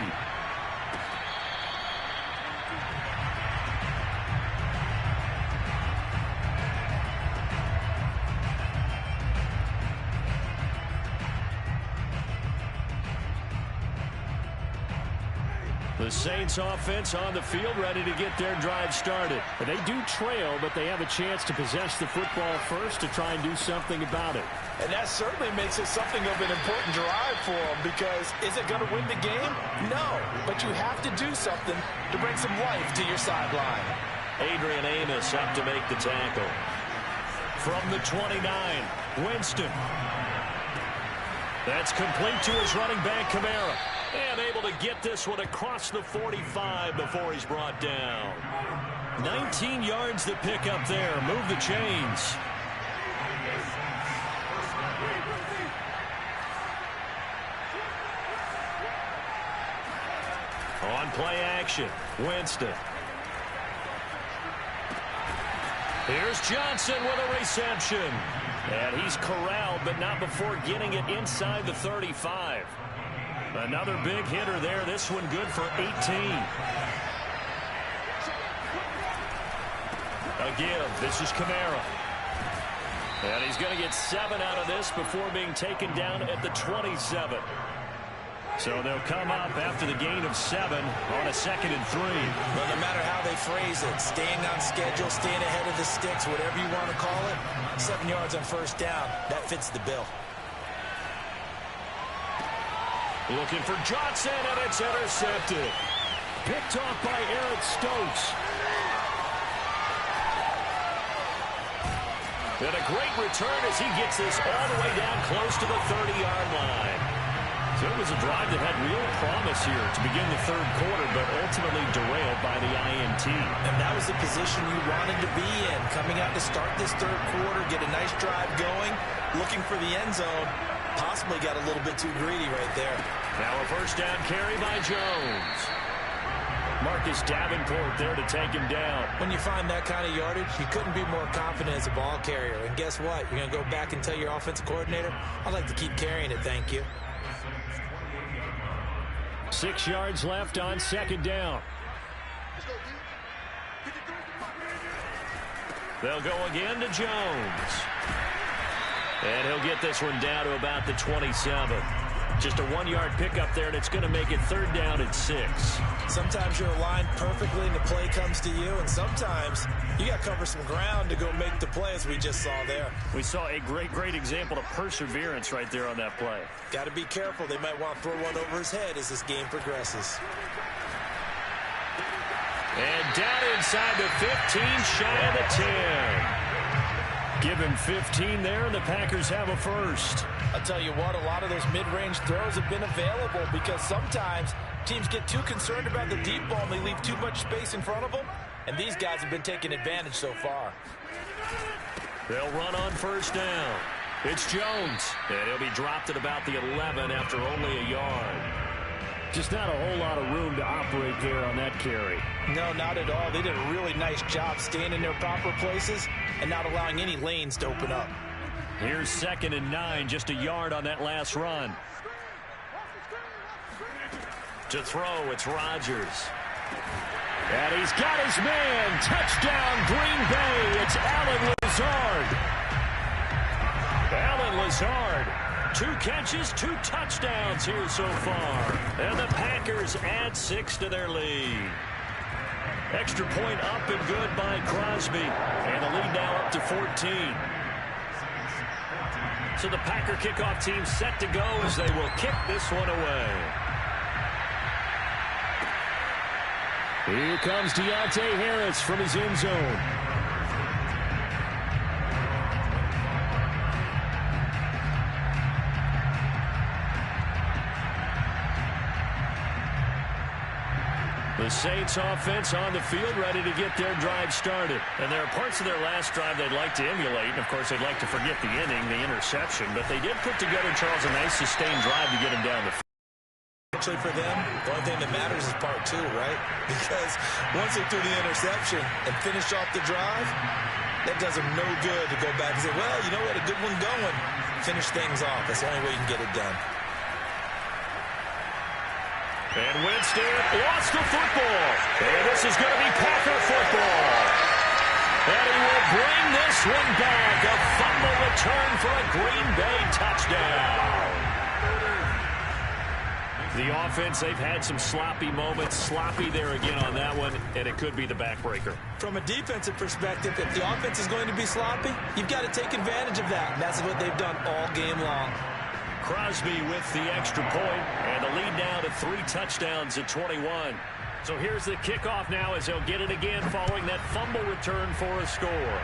Saints offense on the field, ready to get their drive started. And they do trail, but they have a chance to possess the football first to try and do something about it. And that certainly makes it something of an important drive for them, because is it going to win the game? No, but you have to do something to bring some life to your sideline. Adrian Amos up to make the tackle. From the 29, Winston. That's complete to his running back, Kamara. And able to get this one across the 45 before he's brought down. 19 yards to pick up there. Move the chains. On play action, Winston. Here's Johnson with a reception. And he's corralled, but not before getting it inside the 35. Another big hitter there. This one good for 18. A give. This is Kamara. And he's going to get 7 out of this before being taken down at the 27. So they'll come up after the gain of 7 on a 2nd and 3. Well, no matter how they phrase it, staying on schedule, staying ahead of the sticks, whatever you want to call it, 7 yards on first down, that fits the bill. Looking for Johnson, and it's intercepted. Picked off by Eric Stokes. And a great return as he gets this all the way down close to the 30-yard line. So it was a drive that had real promise here to begin the third quarter, but ultimately derailed by the INT. And that was the position you wanted to be in, coming out to start this third quarter, get a nice drive going, looking for the end zone. Possibly got a little bit too greedy right there. Now a first down carry by Jones. Marcus Davenport there to take him down. When you find that kind of yardage, you couldn't be more confident as a ball carrier. And guess what? You're going to go back and tell your offensive coordinator, I'd like to keep carrying it, thank you. 6 yards left on 2nd down. They'll go again to Jones. And he'll get this one down to about the 27. Just a 1-yard pickup there, and it's going to make it 3rd down at 6. Sometimes you're aligned perfectly and the play comes to you, and sometimes you got to cover some ground to go make the play, as we just saw there. We saw a great example of perseverance right there on that play. Got to be careful. They might want to throw one over his head as this game progresses. And down inside the 15, shy of the 10. Give him 15 there, and the Packers have a first. I'll tell you what, a lot of those mid-range throws have been available because sometimes teams get too concerned about the deep ball and they leave too much space in front of them, and these guys have been taking advantage so far. They'll run on first down. It's Jones, and he'll be dropped at about the 11 after only a yard. Just not a whole lot of room to operate there on that carry. No, not at all. They did a really nice job staying in their proper places and not allowing any lanes to open up. Here's 2nd and 9, just a yard on that last run. To throw, it's Rodgers. And he's got his man. Touchdown, Green Bay. It's Allen Lazard. Allen Lazard. 2 catches, 2 touchdowns here so far. And the Packers add 6 to their lead. Extra point up and good by Crosby. And the lead now up to 14. So the Packer kickoff team set to go as they will kick this one away. Here comes Deontay Harris from his end zone. The Saints offense on the field ready to get their drive started. And there are parts of their last drive they'd like to emulate. And, of course, they'd like to forget the inning, the interception. But they did put together, Charles, a nice sustained drive to get him down the field. Actually, for them, the only thing that matters is part 2, right? Because once they threw the interception and finished off the drive, that does them no good to go back and say, well, you know, we had a good one going. Finish things off. That's the only way you can get it done. And Winston lost the football. And this is going to be Packer football. And he will bring this one back. A fumble return for a Green Bay touchdown. The offense, they've had some sloppy moments. Sloppy there again on that one, and it could be the backbreaker. From a defensive perspective, if the offense is going to be sloppy, you've got to take advantage of that. And that's what they've done all game long. Crosby with the extra point, and the lead now to 3 touchdowns at 21. So here's the kickoff now as they'll get it again following that fumble return for a score.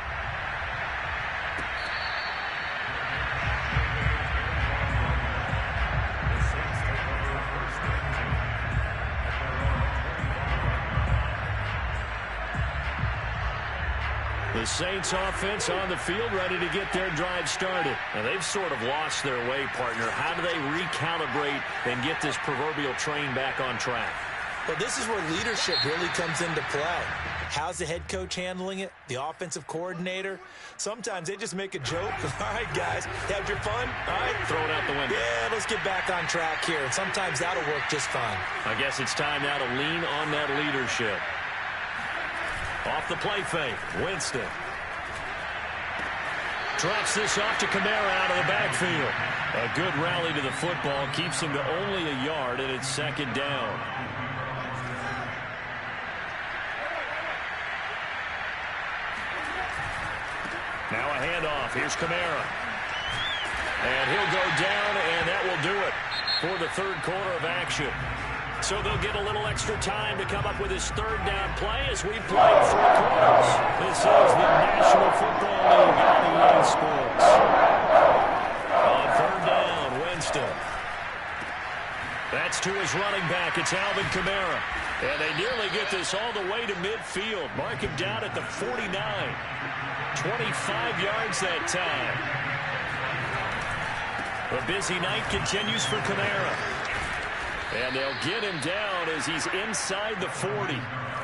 The Saints offense on the field ready to get their drive started. And they've sort of lost their way, partner. How do they recalibrate and get this proverbial train back on track? Well, this is where leadership really comes into play. How's the head coach handling it? The offensive coordinator? Sometimes they just make a joke. All right, guys, have your fun. All right. Throw it out the window. Yeah, let's get back on track here. And sometimes that'll work just fine. I guess it's time now to lean on that leadership. Off the play fake, Winston. Drops this off to Kamara out of the backfield. A good rally to the football keeps him to only a yard, and it's second down. Now a handoff. Here's Kamara. And he'll go down, and that will do it for the third quarter of action. So they'll get a little extra time to come up with his third down play as we play 3 quarters. This is the National Football League on EA Sports. On third down, Winston. That's to his running back. It's Alvin Kamara. And they nearly get this all the way to midfield. Mark him down at the 49. 25 yards that time. The busy night continues for Kamara. And they'll get him down as he's inside the 40.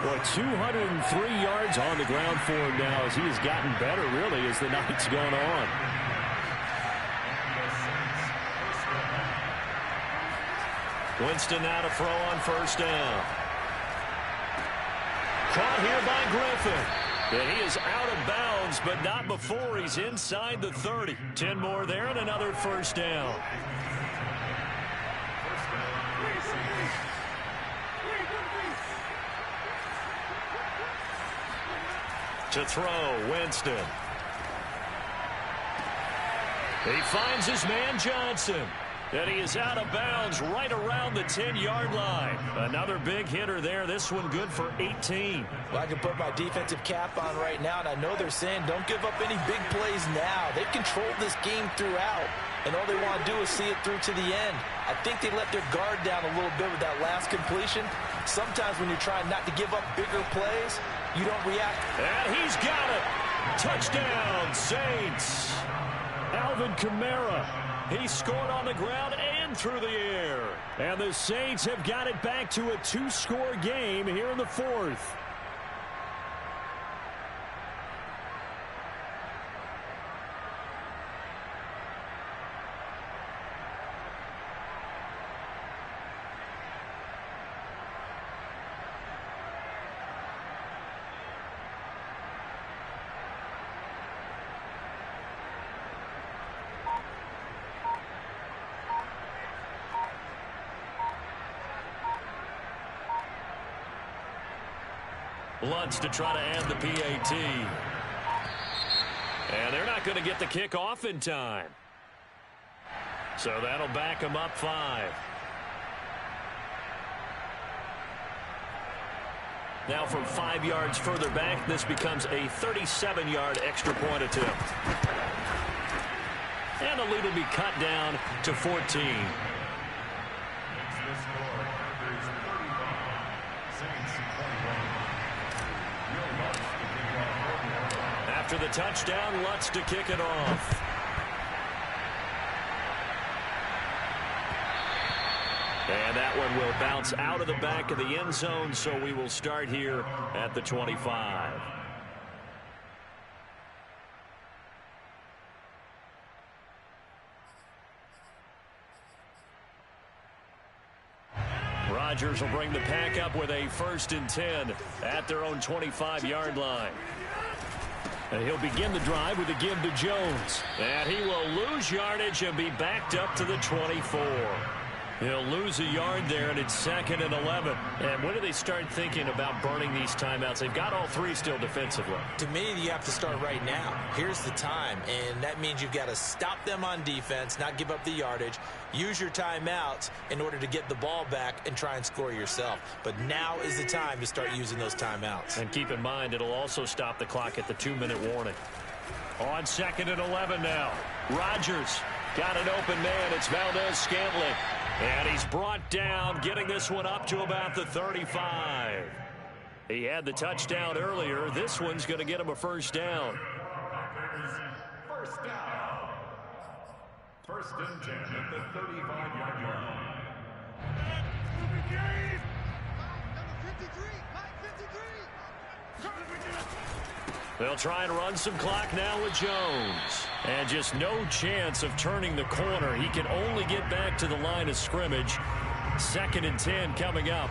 Well, 203 yards on the ground for him now as he has gotten better, really, as the night's gone on. Winston now to throw on first down. Caught here by Griffin. And he is out of bounds, but not before he's inside the 30. 10 more there and another first down. To throw, Winston. He finds his man Johnson. And he is out of bounds right around the 10-yard line. Another big hitter there. This one good for 18. Well, I can put my defensive cap on right now, and I know they're saying don't give up any big plays now. They've controlled this game throughout, and all they want to do is see it through to the end. I think they let their guard down a little bit with that last completion. Sometimes when you're trying not to give up bigger plays, you don't react. And he's got it. Touchdown, Saints. Alvin Kamara. He scored on the ground and through the air. And the Saints have got it back to a 2-score game here in the 4th. Lutz to try to add the PAT. And they're not going to get the kickoff in time. So that'll back them up 5. Now from 5 yards further back, this becomes a 37-yard extra point attempt. And the lead will be cut down to 14. After the touchdown, Lutz to kick it off. And that one will bounce out of the back of the end zone, so we will start here at the 25. Rodgers will bring the pack up with a 1st and 10 at their own 25-yard line. And he'll begin the drive with a give to Jones. And he will lose yardage and be backed up to the 24. He'll lose a yard there, and it's 2nd and 11. And when do they start thinking about burning these timeouts? They've got all three still defensively. To me, you have to start right now. Here's the time, and that means you've got to stop them on defense, not give up the yardage, use your timeouts in order to get the ball back and try and score yourself. But now is the time to start using those timeouts. And keep in mind, it'll also stop the clock at the 2-minute warning. On 2nd and 11 now. Rodgers got an open man. It's Valdez-Scantling. And he's brought down, getting this one up to about the 35. He had the touchdown earlier. This one's going to get him a first down. First down. 1st and 10 at the 35-yard line. They'll try and run some clock now with Jones. And just no chance of turning the corner. He can only get back to the line of scrimmage. 2nd and 10 coming up.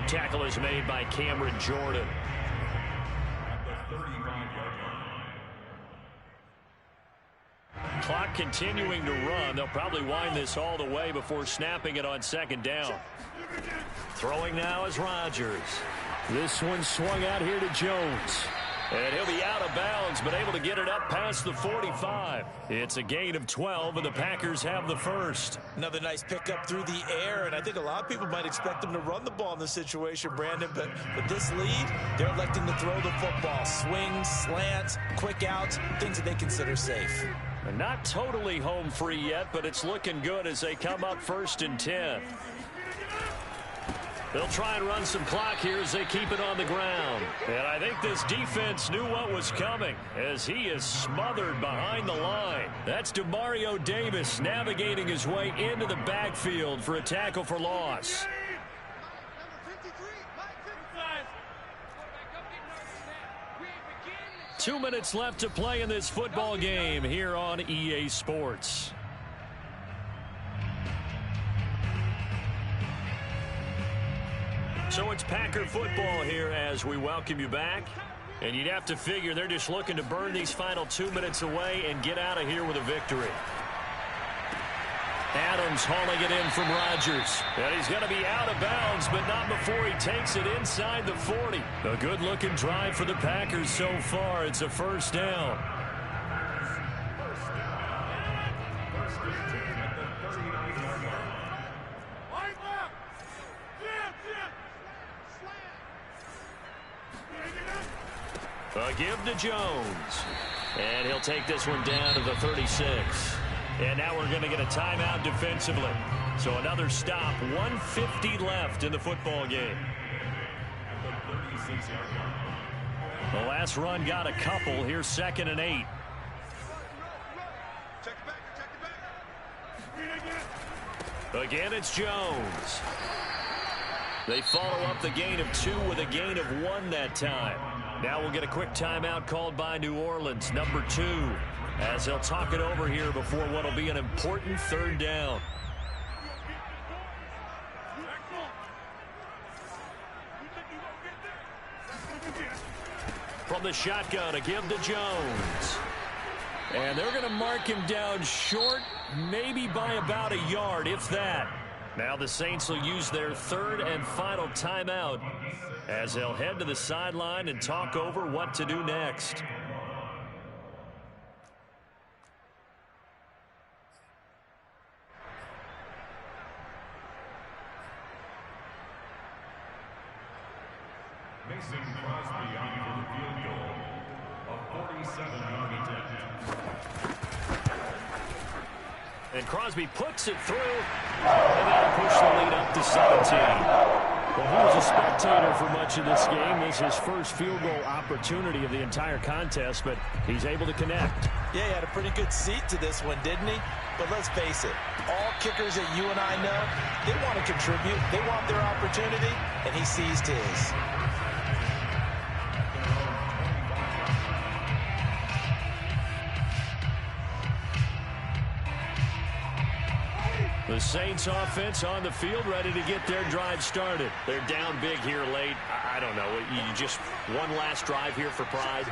Tackle is made by Cameron Jordan. At the 35-yard line. Clock continuing to run. They'll probably wind this all the way before snapping it on 2nd down. Throwing now is Rodgers. This one swung out here to Jones. And he'll be out of bounds, but able to get it up past the 45. It's a gain of 12, and the Packers have the first. Another nice pickup through the air, and I think a lot of people might expect them to run the ball in this situation, Brandon, but with this lead, they're electing to throw the football. Swings, slants, quick outs, things that they consider safe. And not totally home free yet, but it's looking good as they come up 1st and 10. They'll try and run some clock here as they keep it on the ground. And I think this defense knew what was coming as he is smothered behind the line. That's Demario Davis navigating his way into the backfield for a tackle for loss. 2 minutes left to play in this football game here on EA Sports. So it's Packer football here as we welcome you back. And you'd have to figure they're just looking to burn these final 2 minutes away and get out of here with a victory. Adams hauling it in from Rodgers. And he's going to be out of bounds, but not before he takes it inside the 40. A good-looking drive for the Packers so far. It's a first down. A give to Jones. And he'll take this one down to the 36. And now we're going to get a timeout defensively. So another stop. 1:50 left in the football game. The last run got a couple. Here's 2nd and 8. Again, it's Jones. They follow up the gain of 2 with a gain of 1 that time. Now we'll get a quick timeout called by New Orleans, number 2, as they'll talk it over here before what will be an important 3rd down. From the shotgun, a give to Jones. And they're going to mark him down short, maybe by about a yard, if that. Now the Saints will use their 3rd and final timeout as they'll head to the sideline and talk over what to do next. Mason Crosby on for the field goal of 47-yard attempt. And Crosby puts it through, and that'll push the lead up to 17. Well, he was a spectator for much of this game. This is his first field goal opportunity of the entire contest, but he's able to connect. Yeah, he had a pretty good seat to this one, didn't he? But let's face it, all kickers that you and I know, they want to contribute. They want their opportunity, and he seized his. The Saints offense on the field, ready to get their drive started. They're down big here late. I don't know. You just one last drive here for pride.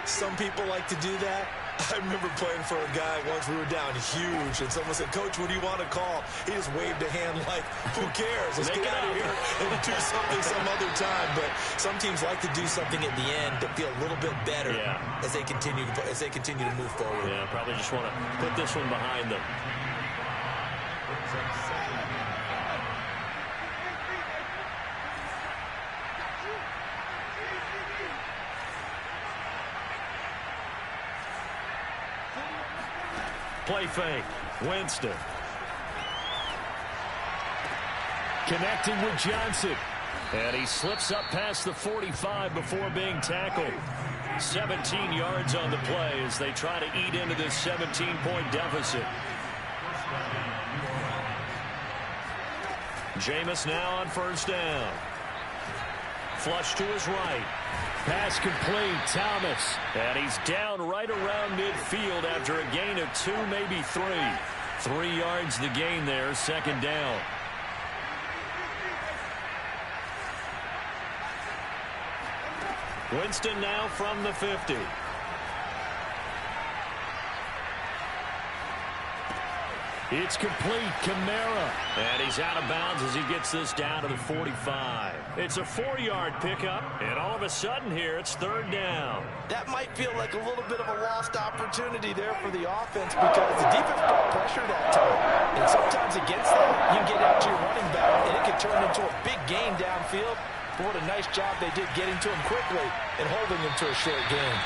Some people like to do that. I remember playing for a guy once. We were down huge, and someone said, "Coach, what do you want to call?" He just waved a hand like, "Who cares? Let's get out of here and do something some other time." But some teams like to do something at the end to feel a little bit better as they continue to move forward. Yeah, probably just want to put this one behind them. Play fake. Winston. Connecting with Johnson. And he slips up past the 45 before being tackled. 17 yards on the play as they try to eat into this 17-point deficit. Jameis now on first down. Flush to his right. Pass complete. Thomas. And he's down right around midfield after a gain of 2, maybe 3. 3 yards the gain there, second down. Winston now from the 50. It's complete. Kamara. And he's out of bounds as he gets this down to the 45. It's a 4-yard pickup, and all of a sudden here it's third down. That might feel like a little bit of a lost opportunity there for the offense because the defense brought pressure that time. And sometimes against that, you get out to your running back, and it can turn into a big gain downfield. But what a nice job they did getting to him quickly and holding him to a short gain.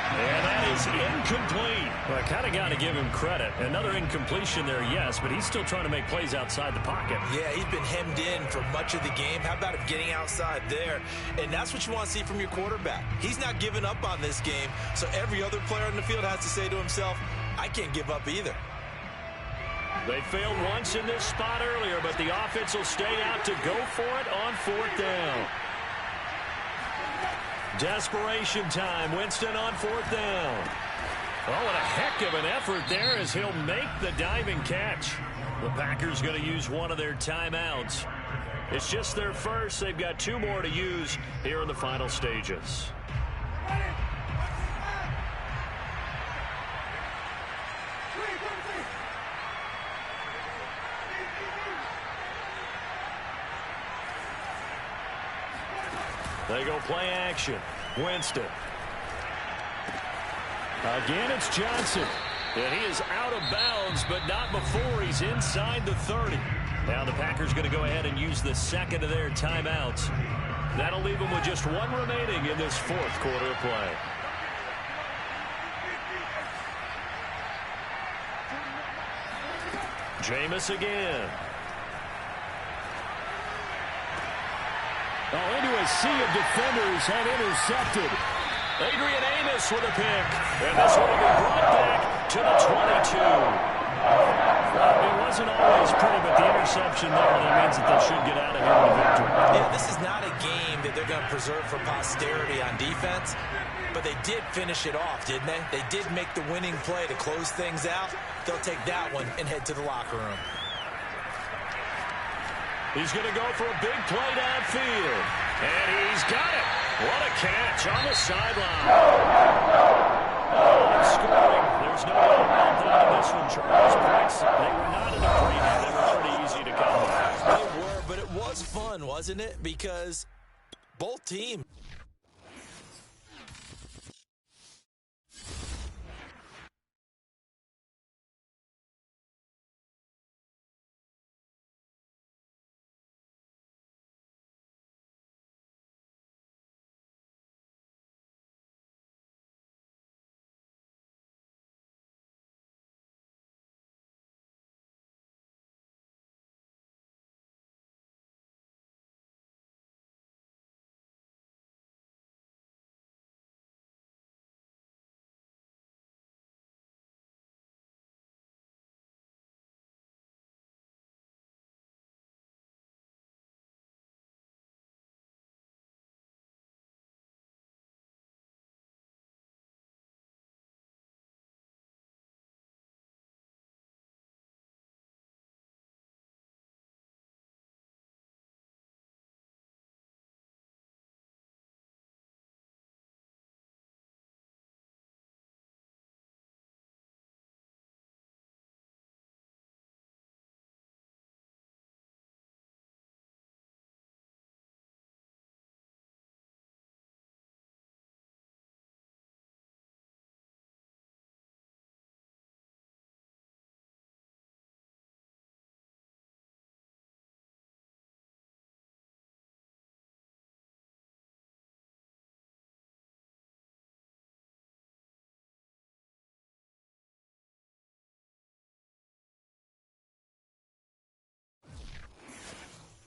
And that is incomplete. Well, I kind of got to give him credit. Another incompletion there, yes, but he's still trying to make plays outside the pocket. Yeah, he's been hemmed in for much of the game. How about him getting outside there? And that's what you want to see from your quarterback. He's not giving up on this game, so every other player on the field has to say to himself, I can't give up either. They failed once in this spot earlier, but the offense will stay out to go for it on fourth down. Desperation time. Winston on fourth down. Oh, what a heck of an effort there as he'll make the diving catch. The Packers going to use one of their timeouts. It's just their first. They've got 2 more to use here in the final stages. They go play action. Winston. Again, it's Johnson. And he is out of bounds, but not before he's inside the 30. Now the Packers going to go ahead and use the second of their timeouts. That'll leave them with just 1 remaining in this fourth quarter of play. Jameis again. Oh, into a sea of defenders and intercepted. Adrian Amos with a pick. And this one will be brought back to the 22. It wasn't always pretty, but the interception there, that means that they should get out of here with a victory. Yeah, this is not a game that they're going to preserve for posterity on defense, but they did finish it off, didn't they? They did make the winning play to close things out. They'll take that one and head to the locker room. He's going to go for a big play downfield. And he's got it. What a catch on the sideline. Oh, scoring. There's no doubt about that in this one, Charles. Points, they were not in agreement. They were pretty easy to come by. They were, but it was fun, wasn't it? Because both teams